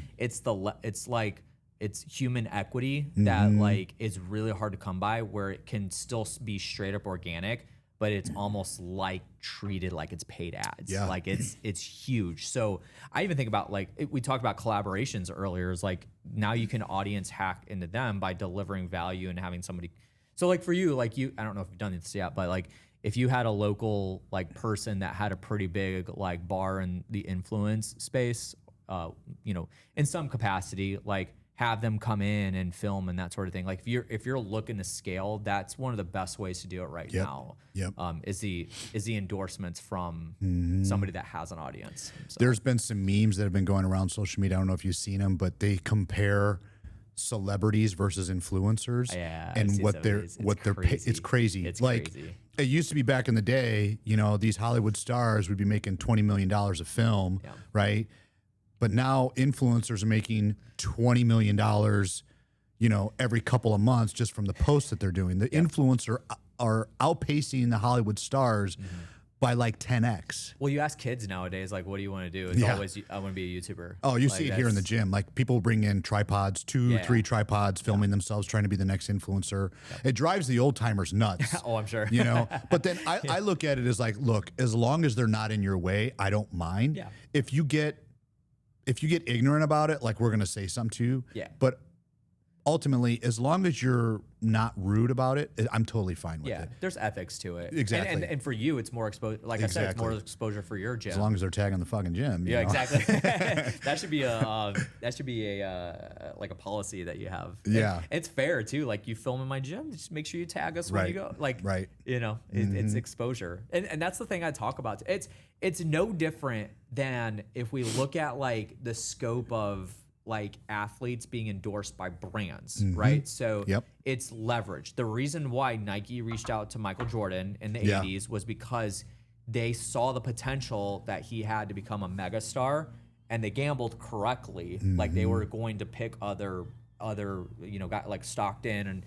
it's human equity that like is really hard to come by, where it can still be straight up organic, but it's almost like treated like it's paid ads. Like it's huge. So I even think about like, we talked about collaborations earlier, is like now you can audience hack into them by delivering value and having somebody. So like for you, like I don't know if you've done this yet, but like if you had a local like person that had a pretty big like bar in the influence space, you know, in some capacity, like have them come in and film and that sort of thing. Like if you're looking to scale, that's one of the best ways to do it right now. Is the endorsements from somebody that has an audience. So. There's been some memes that have been going around social media. I don't know if you've seen them, but they compare celebrities versus influencers and what they're it's crazy. It's like crazy. It used to be back in the day, you know, these Hollywood stars would be making $20 million a film, right? But now influencers are making $20 million, you know, every couple of months just from the posts that they're doing. The influencer are outpacing the Hollywood stars by like 10x. Well, you ask kids nowadays, like, what do you want to do? It's always, I want to be a YouTuber. Oh, you see it here in the gym. Like people bring in tripods, 2-3 tripods, filming themselves, trying to be the next influencer. It drives the old timers nuts. Oh, I'm sure. You know, but then I look at it as like, look, as long as they're not in your way, I don't mind. If you get ignorant about it, like we're going to say something to you. But ultimately, as long as you're not rude about it, I'm totally fine with it. There's ethics to it. Exactly. And for you, it's more exposure. Like I said, it's more exposure for your gym. As long as they're tagging the fucking gym. You know? Exactly. That should be a like a policy that you have. And it's fair too. Like you film in my gym, just make sure you tag us when you go. Like, you know, it's exposure. And that's the thing I talk about. It's no different than if we look at like the scope of like athletes being endorsed by brands, right? So it's leverage. The reason why Nike reached out to Michael Jordan in the 80s was because they saw the potential that he had to become a mega star, and they gambled correctly. Like they were going to pick other guys like Stockton, and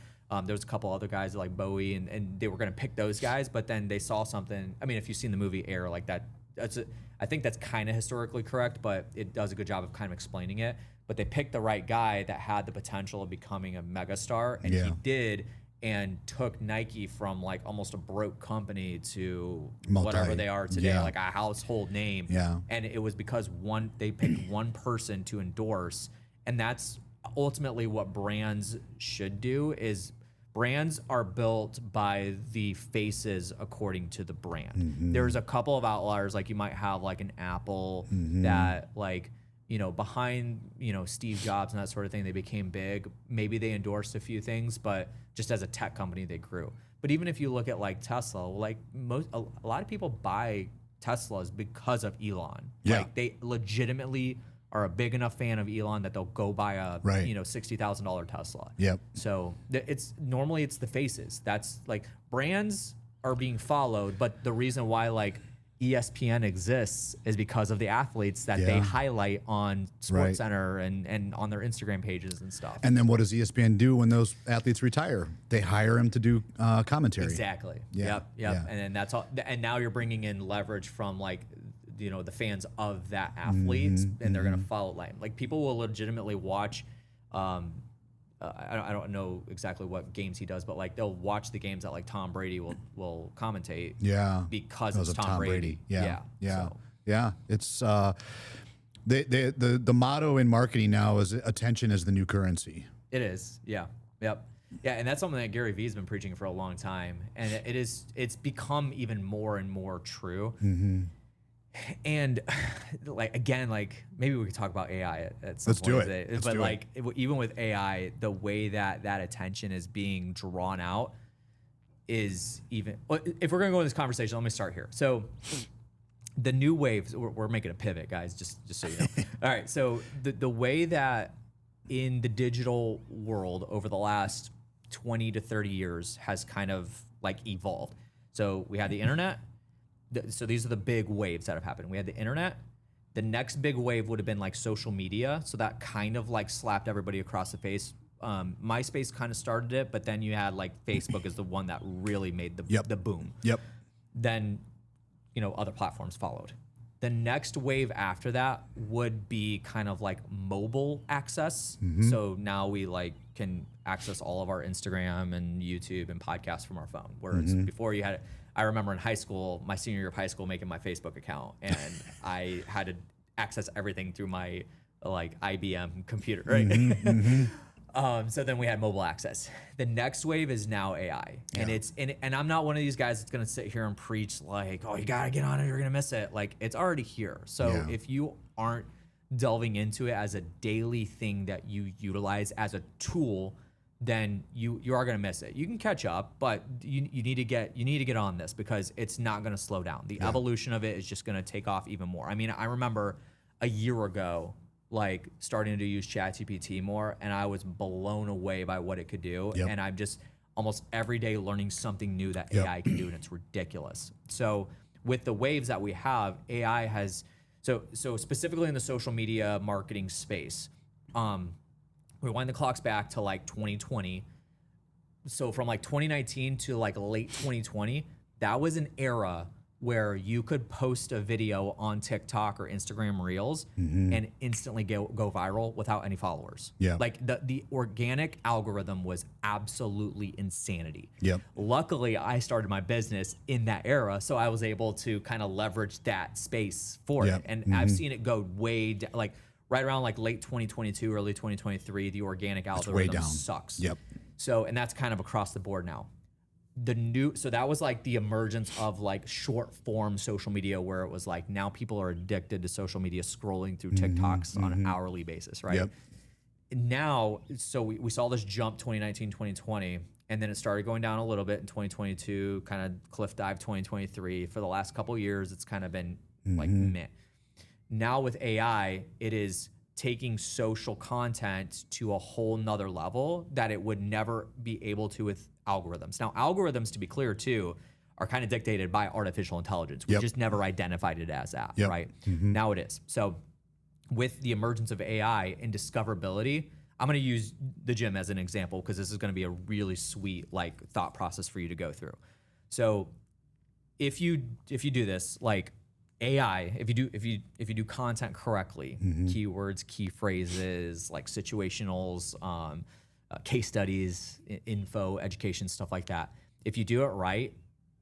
there was a couple other guys like Bowie, and they were going to pick those guys, but then they saw something. I mean, if you've seen the movie Air, like I think that's kind of historically correct, but it does a good job of kind of explaining it. But they picked the right guy that had the potential of becoming a megastar, and he did, and took Nike from like almost a broke company to whatever they are today, like a household name. Yeah. And it was because they picked one person to endorse, and that's ultimately what brands should do. Is brands are built by the faces according to the brand. There's a couple of outliers, like you might have like an Apple that like, behind, Steve Jobs and that sort of thing, they became big. Maybe they endorsed a few things, but just as a tech company, they grew. But even if you look at like Tesla, like a lot of people buy Teslas because of Elon. Yeah. Like they legitimately are a big enough fan of Elon that they'll go buy a $60,000 Tesla. Yep. So it's normally the faces. That's like brands are being followed, but the reason why like ESPN exists is because of the athletes that they highlight on SportsCenter and on their Instagram pages and stuff. And then what does ESPN do when those athletes retire? They hire them to do commentary. Exactly. Yeah. Yep. Yeah. And then that's all. And now you're bringing in leverage from like, the fans of that athlete, and they're going to follow line. Like people will legitimately watch. I don't know exactly what games he does, but like they'll watch the games that like Tom Brady will commentate. Yeah, because it's Tom Brady. Yeah. It's the motto in marketing now is attention is the new currency. It is. Yeah. Yep. Yeah, and that's something that Gary Vee's been preaching for a long time, and it's become even more and more true. And like again, like maybe we could talk about AI at some point today. But like even with AI, the way that attention is being drawn out is even. If we're gonna go in this conversation, let me start here. So the new waves, we're making a pivot, guys. Just so you know. All right. So the way that in the digital world over the last 20 to 30 years has kind of like evolved. So we had the internet. So these are the big waves that have happened. We had the internet. The next big wave would have been like social media. So that kind of like slapped everybody across the face. MySpace kind of started it, but then you had like Facebook is the one that really made the boom. Yep. Then, other platforms followed. The next wave after that would be kind of like mobile access. So now we like can access all of our Instagram and YouTube and podcasts from our phone. Whereas before you had it. I remember in high school, my senior year of high school, making my Facebook account, and I had to access everything through my like IBM computer, right? So then we had mobile access. The next wave is now AI, and I'm not one of these guys that's gonna sit here and preach like, oh, you gotta get on it, you're gonna miss it. Like it's already here. So if you aren't delving into it as a daily thing that you utilize as a tool, then you are going to miss it. You can catch up, but you need to get on this because it's not going to slow down. The evolution of it is just going to take off even more. I mean, I remember a year ago, like starting to use ChatGPT more, and I was blown away by what it could do. And I'm just almost every day learning something new that AI can do, and it's ridiculous. So with the waves that we have, AI has so specifically in the social media marketing space. We wind the clocks back to like 2020. So from like 2019 to like late 2020, that was an era where you could post a video on TikTok or Instagram Reels and instantly go viral without any followers. Yeah. Like the organic algorithm was absolutely insanity. Yep. Luckily, I started my business in that era, so I was able to kind of leverage that space for it. And I've seen it go way down, like right around like late 2022, early 2023, the organic algorithm sucks. Yep. So, and that's kind of across the board now. So that was like the emergence of like short form social media, where it was like now people are addicted to social media, scrolling through TikToks on an hourly basis, right? Yep. Now, so we saw this jump 2019, 2020, and then it started going down a little bit in 2022, kind of cliff dive 2023. For the last couple of years, it's kind of been like meh. Now with AI, it is taking social content to a whole nother level that it would never be able to with algorithms. Now, algorithms, to be clear too, are kind of dictated by artificial intelligence. We just never identified it as that, right? Now it is. So with the emergence of AI and discoverability, I'm going to use the gym as an example because this is going to be a really sweet like thought process for you to go through. So if you do this, like AI, if you do content correctly, keywords, key phrases, like situationals, case studies, info, education, stuff like that. If you do it right,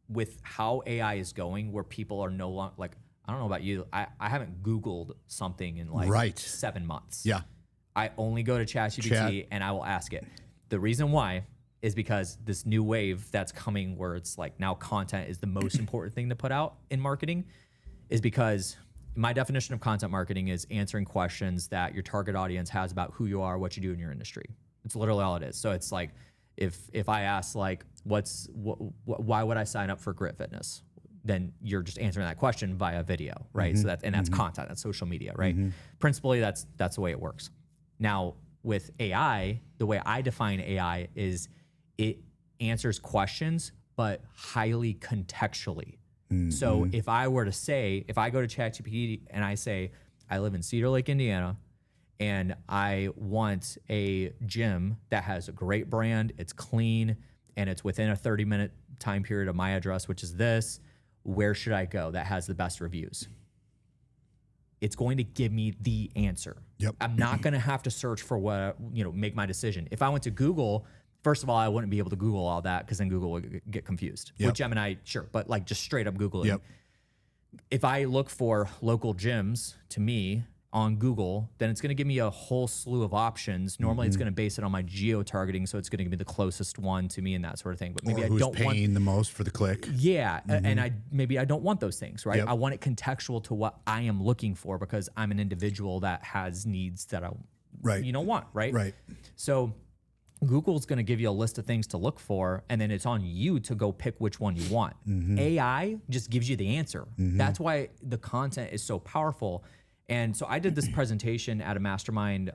with how AI is going, where people are no longer like, I don't know about you, I haven't Googled something in like 7 months. Yeah. I only go to ChatGPT and I will ask it. The reason why is because this new wave that's coming where it's like now content is the most important thing to put out in marketing is because my definition of content marketing is answering questions that your target audience has about who you are, what you do in your industry. It's literally all it is. So it's like, if I ask like, why would I sign up for Grit Fitness? Then you're just answering that question via video, right? So that's content, that's social media, right? Principally, that's the way it works. Now with AI, the way I define AI is it answers questions, but highly contextually. So if I were to say, if I go to ChatGPT and I say, I live in Cedar Lake, Indiana, and I want a gym that has a great brand, it's clean, and it's within a 30-minute time period of my address, which is this, where should I go that has the best reviews? It's going to give me the answer. Yep. I'm not going to have to search for what, make my decision. If I went to Google, first of all, I wouldn't be able to Google all that because then Google would get confused. Yep. With Gemini, sure, but like just straight up Googling. Yep. If I look for local gyms to me on Google, then it's going to give me a whole slew of options. Normally, it's going to base it on my geo-targeting, so it's going to give me the closest one to me and that sort of thing. But maybe or I who's don't paying the most for the click. Yeah, and maybe I don't want those things, right? Yep. I want it contextual to what I am looking for because I'm an individual that has needs that I want, right? Right. So Google's going to give you a list of things to look for, and then it's on you to go pick which one you want. AI just gives you the answer. That's why the content is so powerful. And so I did this presentation at a mastermind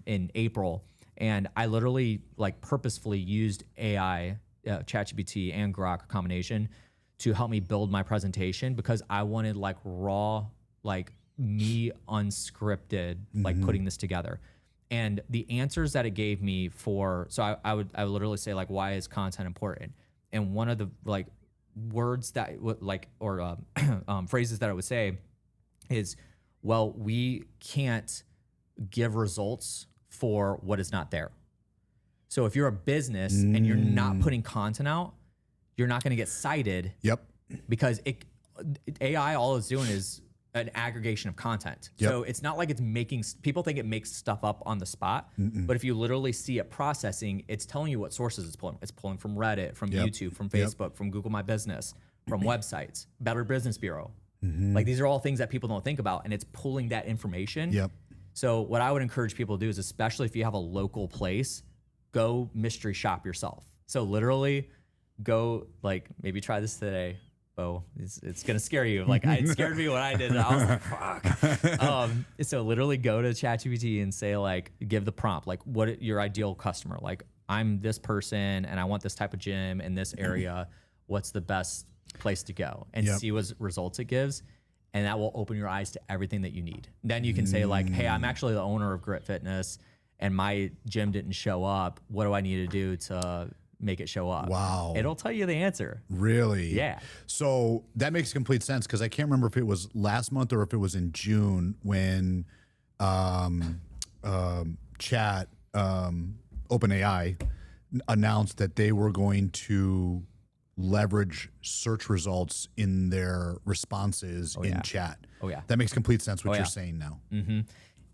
in April, and I literally like purposefully used AI, ChatGPT and Grok combination to help me build my presentation because I wanted like raw, like me unscripted, like putting this together. And the answers that it gave me for, so I would literally say like, why is content important? And one of the like words that would like, or phrases that I would say is, well, we can't give results for what is not there. So if you're a business and you're not putting content out, you're not going to get cited. Yep. Because AI, all it's doing is an aggregation of content. Yep. So it's not like it's making, people think it makes stuff up on the spot, but if you literally see it processing, it's telling you what sources it's pulling. It's pulling from Reddit, from YouTube, from Facebook, from Google My Business, from websites, Better Business Bureau. Like these are all things that people don't think about, and it's pulling that information. Yep. So what I would encourage people to do is, especially if you have a local place, go mystery shop yourself. So literally go, like, maybe try this today. Oh, it's gonna scare you. Like it scared me when I did it. I was like, fuck. So literally go to ChatGPT and say like, give the prompt, like what your ideal customer, like I'm this person and I want this type of gym in this area. What's the best place to go? And see what results it gives. And that will open your eyes to everything that you need. Then you can say like, hey, I'm actually the owner of Grit Fitness and my gym didn't show up. What do I need to do to make it show up? Wow. It'll tell you the answer. Really? Yeah. So that makes complete sense because I can't remember if it was last month or if it was in June when OpenAI announced that they were going to leverage search results in their responses in chat. Oh yeah. That makes complete sense what you're saying now.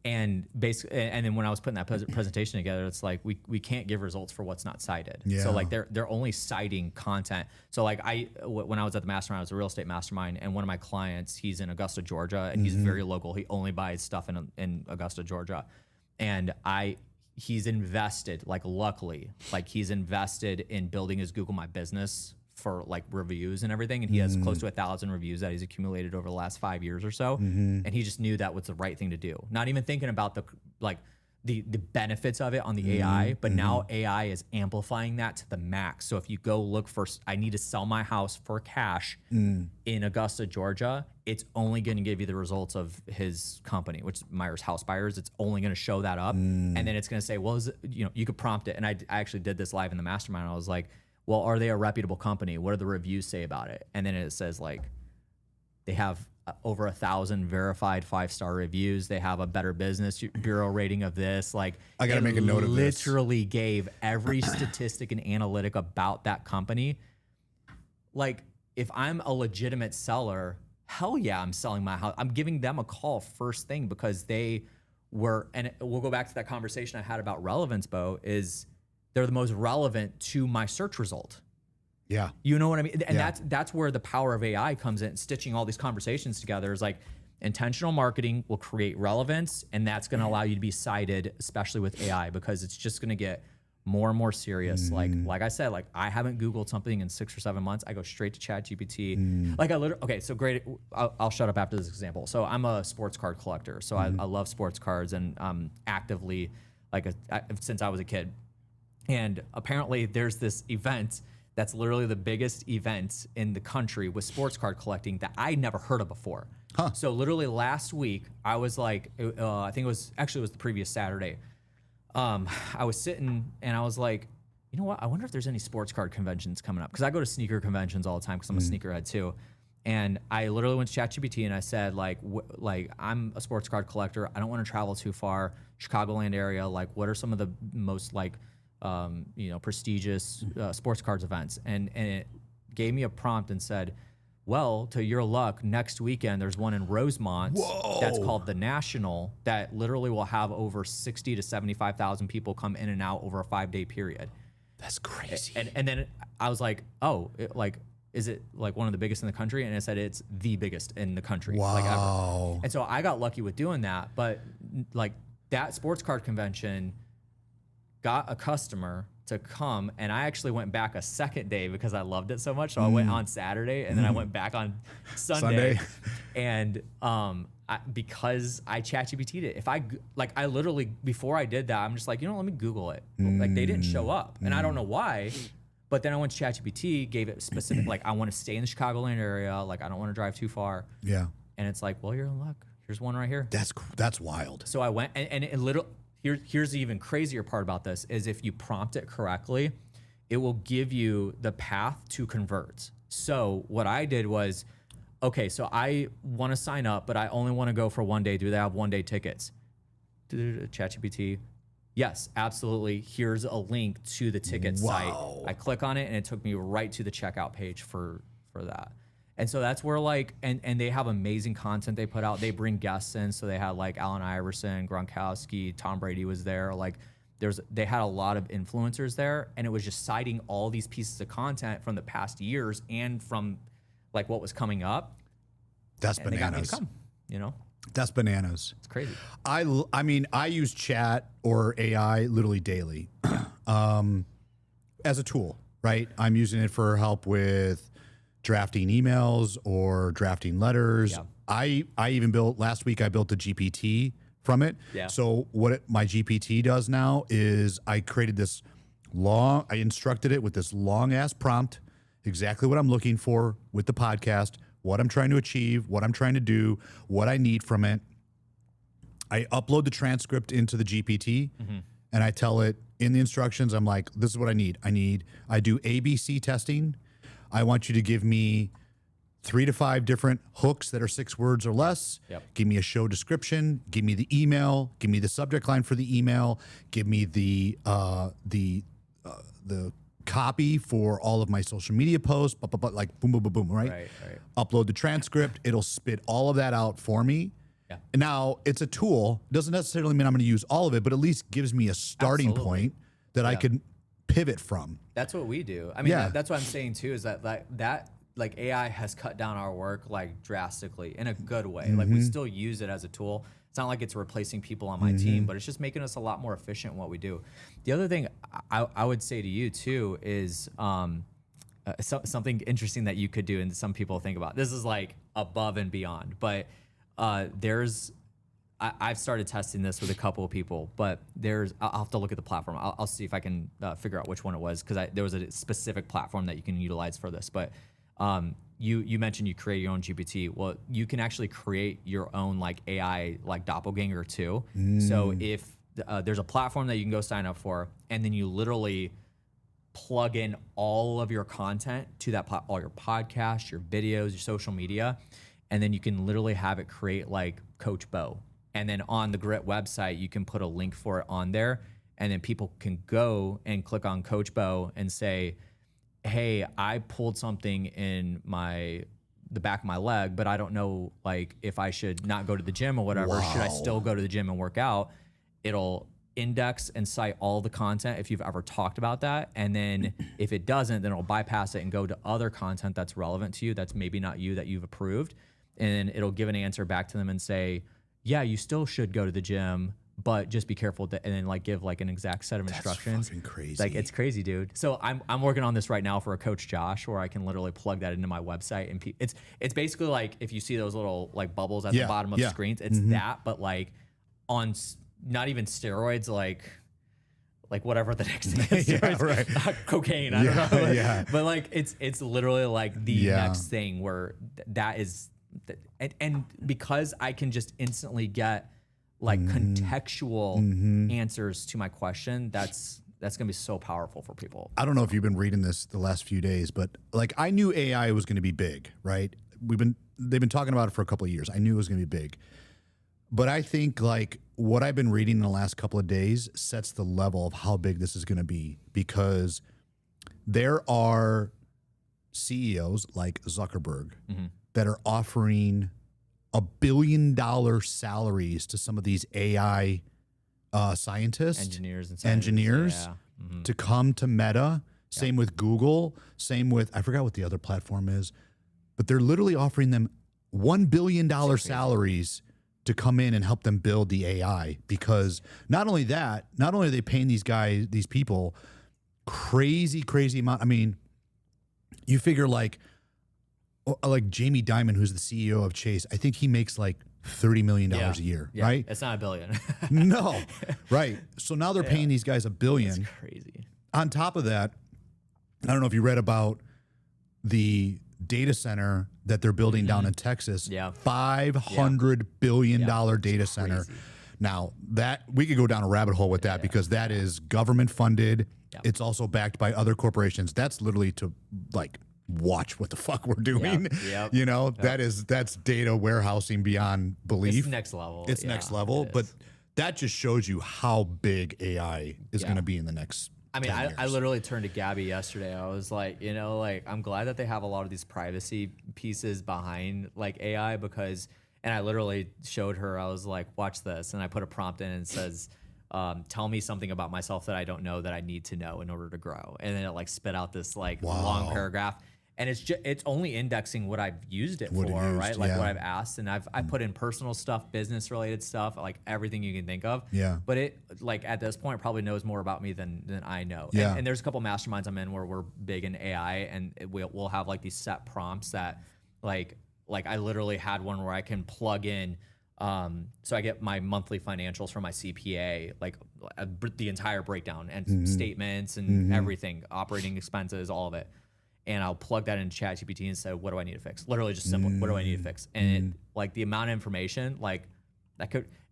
And basically, and then when I was putting that presentation together, it's like we can't give results for what's not cited. Yeah. So like they're only citing content. So like when I was at the mastermind, I was a real estate mastermind, and one of my clients, he's in Augusta, Georgia, and he's very local. He only buys stuff in Augusta, Georgia, and he's invested, like luckily, like he's invested in building his Google My Business for like reviews and everything, and he has close to 1,000 reviews that he's accumulated over the last 5 years or so, and he just knew that was the right thing to do. Not even thinking about the benefits of it on the AI, but now AI is amplifying that to the max. So if you go look for, I need to sell my house for cash in Augusta, Georgia, it's only going to give you the results of his company, which is Myers House Buyers. It's only going to show that up. And then it's going to say, well, is it, you could prompt it. And I actually did this live in the mastermind. I was like, well, are they a reputable company? What do the reviews say about it? And then it says like, they have over 1,000 verified 5-star reviews. They have a Better Business Bureau rating of this. Like, I got to make a note of this. Literally gave every statistic and analytic about that company. Like, if I'm a legitimate seller, hell yeah, I'm selling my house. I'm giving them a call first thing because they were, and we'll go back to that conversation I had about relevance, Bo, is they're the most relevant to my search result. Yeah. You know what I mean? And that's where the power of AI comes in, stitching all these conversations together. Is like, intentional marketing will create relevance, and that's going to allow you to be cited, especially with AI, because it's just going to get more and more serious. Like I said, like, I haven't Googled something in 6 or 7 months. I go straight to ChatGPT. Like, I literally, okay, so great. I'll shut up after this example. So I'm a sports card collector. So I love sports cards, and actively, like, since I was a kid. And apparently there's this event that's literally the biggest event in the country with sports card collecting that I never heard of before. Huh. So literally last week, I was like, I think it was the previous Saturday. I was sitting and I was like, you know what? I wonder if there's any sports card conventions coming up, because I go to sneaker conventions all the time because I'm a sneakerhead too. And I literally went to ChatGPT and I said, like, I'm a sports card collector. I don't want to travel too far. Chicagoland area. Like, what are some of the most prestigious sports cards events? And it gave me a prompt and said, well, to your luck, next weekend there's one in Rosemont. Whoa. That's called the National, that literally will have over 60 to 75,000 people come in and out over a 5-day period. That's crazy. And then I was like, oh, is it like one of the biggest in the country? And it said it's the biggest in the country. Wow. Like, ever. And so I got lucky with doing that. But like, that sports card convention got a customer to come, and I actually went back a second day because I loved it so much. So I went on Saturday, and then I went back on Sunday. And because I ChatGPT'd it, I literally, before I did that, I'm just like, let me Google it. Like, they didn't show up, and I don't know why. But then I went to ChatGPT, gave it specific, like, I want to stay in the Chicagoland area, like, I don't want to drive too far. Yeah. And it's like, well, you're in luck. Here's one right here. That's wild. So I went, and it literally. Here's the even crazier part about this is if you prompt it correctly, it will give you the path to convert. So what I did was, okay, so I want to sign up, but I only want to go for 1 day. Do they have 1-day tickets? ChatGPT. Yes, absolutely. Here's a link to the ticket site. I click on it, and it took me right to the checkout page for that. And so that's where, like, and they have amazing content they put out. They bring guests in. So they had like Allen Iverson, Gronkowski, Tom Brady was there. Like, they had a lot of influencers there, and it was just citing all these pieces of content from the past years and from like what was coming up. That's and bananas. They got me to come, That's bananas. It's crazy. I mean, I use chat or AI literally daily as a tool, right? I'm using it for help with drafting emails or drafting letters. Yeah. I even last week I built a GPT from it. Yeah. So my GPT does now is I created this I instructed it with this long ass prompt, exactly what I'm looking for with the podcast, what I'm trying to achieve, what I'm trying to do, what I need from it. I upload the transcript into the GPT and I tell it in the instructions, I'm like, this is what I need. I do ABC testing. I want you to give me 3 to 5 different hooks that are 6 words or less. Yep. Give me a show description. Give me the email. Give me the subject line for the email. Give me the copy for all of my social media posts. Like boom, boom, boom, boom. Right. Upload the transcript. It'll spit all of that out for me. Yeah. And now it's a tool. Doesn't necessarily mean I'm going to use all of it, but at least gives me a starting point that I can pivot from. That's what we do. I mean, that's what I'm saying too, is that like AI has cut down our work like drastically in a good way. Like, we still use it as a tool. It's not like it's replacing people on my team, but it's just making us a lot more efficient in what we do. The other thing I would say to you too is something interesting that you could do, and some people think about. This is like above and beyond, but I've started testing this with a couple of people, but I'll have to look at the platform. I'll see if I can figure out which one it was, because there was a specific platform that you can utilize for this. But You mentioned you create your own GPT. Well, you can actually create your own like AI like doppelganger too. So if there's a platform that you can go sign up for, and then you literally plug in all of your content to that, all your podcasts, your videos, your social media, and then you can literally have it create like Coach Bo. And then on the Grit website, you can put a link for it on there, and then people can go and click on Coach Bo and say, hey, I pulled something in the back of my leg, but I don't know like if I should not go to the gym or whatever. Should I still go to the gym and work out? It'll index and cite all the content if you've ever talked about that. And then if it doesn't, then it'll bypass it and go to other content that's relevant to you, that's maybe not you, that you've approved. And it'll give an answer back to them and say, yeah, you still should go to the gym, but just be careful and then like give like an exact set of instructions. Fucking crazy. Like it's crazy, dude. So I'm working on this right now for a coach Josh, where I can literally plug that into my website, and it's basically like if you see those little like bubbles at the bottom of screens, it's that, but like on not even steroids, like whatever the next thing is, steroids, cocaine, I don't know. But like it's literally like the next thing where that is, and because I can just instantly get like contextual answers to my question, that's gonna be so powerful for people. I don't know if you've been reading this the last few days, but like I knew AI was going to be big, right? They've been talking about it for a couple of years. I knew it was going to be big, but I think like what I've been reading in the last couple of days sets the level of how big this is going to be, because there are CEOs like Zuckerberg that are offering $1 billion salaries to some of these AI scientists, engineers to come to Meta. Same with Google. Same with, I forgot what the other platform is, but they're literally offering them $1 billion salaries to come in and help them build the AI. Because not only are they paying these people crazy amount. I mean, you figure like Jamie Dimon, who's the CEO of Chase, I think he makes like $30 million a year, right? It's not $1 billion. No, right. So now they're paying these guys $1 billion. That's crazy. On top of that, I don't know if you read about the data center that they're building down in Texas. $500 billion data center. Crazy. Now that we could go down a rabbit hole with that because that is government funded. It's also backed by other corporations. That's literally to like watch what the fuck we're doing. You know, that's data warehousing beyond belief. It's next level. It's next level. But that just shows you how big AI is going to be in the next. I mean, I literally turned to Gabby yesterday. I was like, you know, like I'm glad that they have a lot of these privacy pieces behind like AI, because, and I literally showed her, I was like, watch this. And I put a prompt in and it says, tell me something about myself that I don't know that I need to know in order to grow. And then it like spit out this like long paragraph. And it's only indexing what I've used it for, right? Like what I've asked, and I put in personal stuff, business related stuff, like everything you can think of. But it like at this point probably knows more about me than I know. And there's a couple masterminds I'm in where we're big in AI, and we'll have like these set prompts that like I literally had one where I can plug in. So I get my monthly financials from my CPA, like the entire breakdown and statements and everything, operating expenses, all of it. And I'll plug that into ChatGPT and say, what do I need to fix? Literally just simple, what do I need to fix? And like the amount of information, like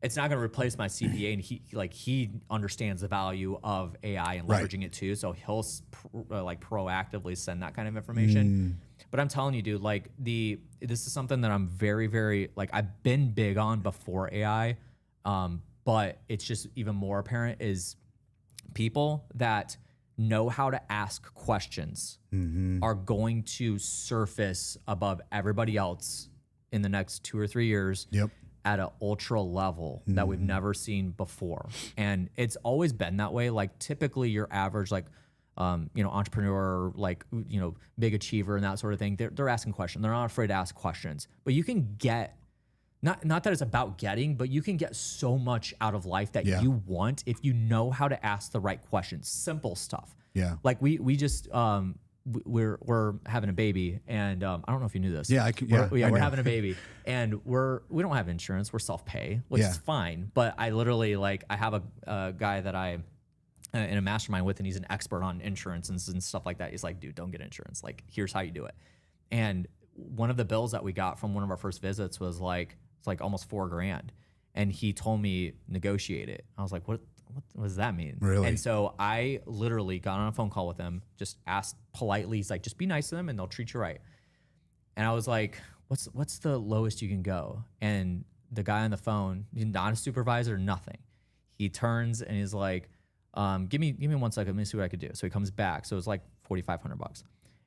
it's not going to replace my CPA, and he understands the value of AI and leveraging it too. So he'll like proactively send that kind of information. But I'm telling you, dude, like this is something that I'm very, very, like I've been big on before AI. But it's just even more apparent is people that know how to ask questions are going to surface above everybody else in the next 2 or 3 years at an ultra level that we've never seen before. And it's always been that way. Like typically your average, like, entrepreneur, like, big achiever and that sort of thing, they're asking questions. They're not afraid to ask questions, but you can get, not that it's about getting, but you can get so much out of life that you want if you know how to ask the right questions. Simple stuff. Like we just we're having a baby, and I don't know if you knew this. We're having a baby, and we don't have insurance. We're self-pay, which is fine. But I literally I have a guy that I in a mastermind with, and he's an expert on insurance and stuff like that. He's like, dude, don't get insurance. Like, here's how you do it. And one of the bills that we got from one of our first visits was like, it's like almost $4,000. And he told me negotiate it. I was like, what does that mean? Really? And so I literally got on a phone call with him, just asked politely. He's like, just be nice to them and they'll treat you right. And I was like, what's the lowest you can go? And the guy on the phone, not a supervisor, nothing. He turns and he's like, give me 1 second. Let me see what I could do. So he comes back. So it's like $4,500.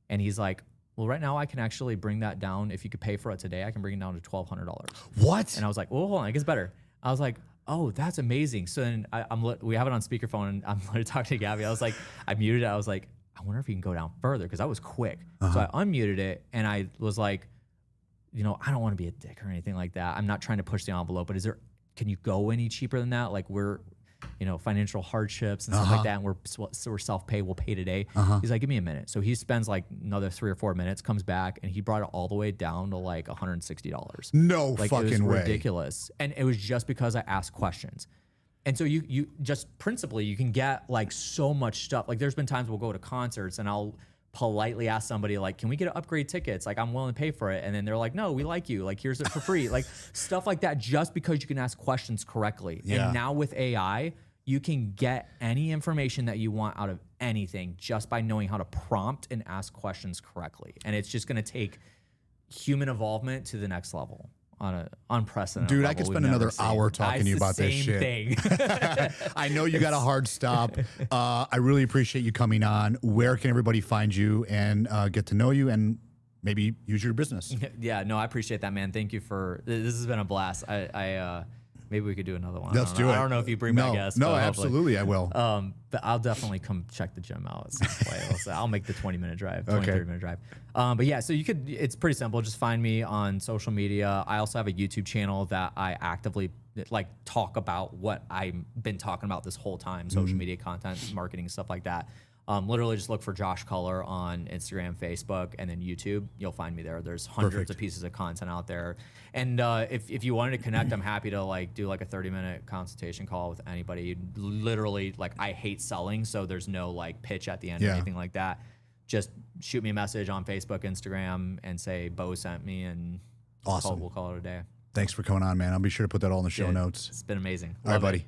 And he's like, well, right now I can actually bring that down. If you could pay for it today, I can bring it down to $1,200. What? And I was like, well, hold on, it gets better. I was like, oh, that's amazing. So then we have it on speakerphone, and I'm literally talking to Gabby. I was like, I muted it. I was like, I wonder if you can go down further, because that was quick. So I unmuted it, and I was like, I don't want to be a dick or anything like that. I'm not trying to push the envelope, but can you go any cheaper than that? Like, we're, financial hardships and stuff like that, and we're self-pay, we'll pay today. He's like, give me a minute. So he spends like another 3 or 4 minutes, comes back, and he brought it all the way down to like $160. No like, fucking it was way. ridiculous. And it was just because I asked questions. And so you just principally, you can get like so much stuff. Like, there's been times we'll go to concerts and I'll politely ask somebody like, can we get upgrade tickets? Like, I'm willing to pay for it. And then they're like, no, we like you. Like, here's it for free. Like, stuff like that, just because you can ask questions correctly. Yeah. And now with AI, you can get any information that you want out of anything just by knowing how to prompt and ask questions correctly. And it's just going to take human involvement to the next level on an unprecedented Dude, level I could spend another hour talking to you about this shit. Thing. I know you got a hard stop. I really appreciate you coming on. Where can everybody find you and get to know you and maybe use your business? Yeah, no, I appreciate that, man. Thank you this has been a blast. Maybe we could do another one. Let's do it. I don't know if you bring back guests. No, but absolutely, I will. But I'll definitely come check the gym out. I'll make the 20-minute drive, 20, Okay. 30-minute drive. But yeah, so it's pretty simple. Just find me on social media. I also have a YouTube channel that I actively like talk about what I've been talking about this whole time, social media content, marketing, stuff like that. Literally just look for Josh Culler on Instagram, Facebook, and then YouTube. You'll find me there. There's hundreds of pieces of content out there. And if you wanted to connect, I'm happy to like do like a 30-minute consultation call with anybody. Literally, like, I hate selling, so there's no like pitch at the end or anything like that. Just shoot me a message on Facebook, Instagram, and say Bo sent me, and awesome. We'll call it a day. Thanks for coming on, man. I'll be sure to put that all in the show notes. It's been amazing. All right, buddy. It.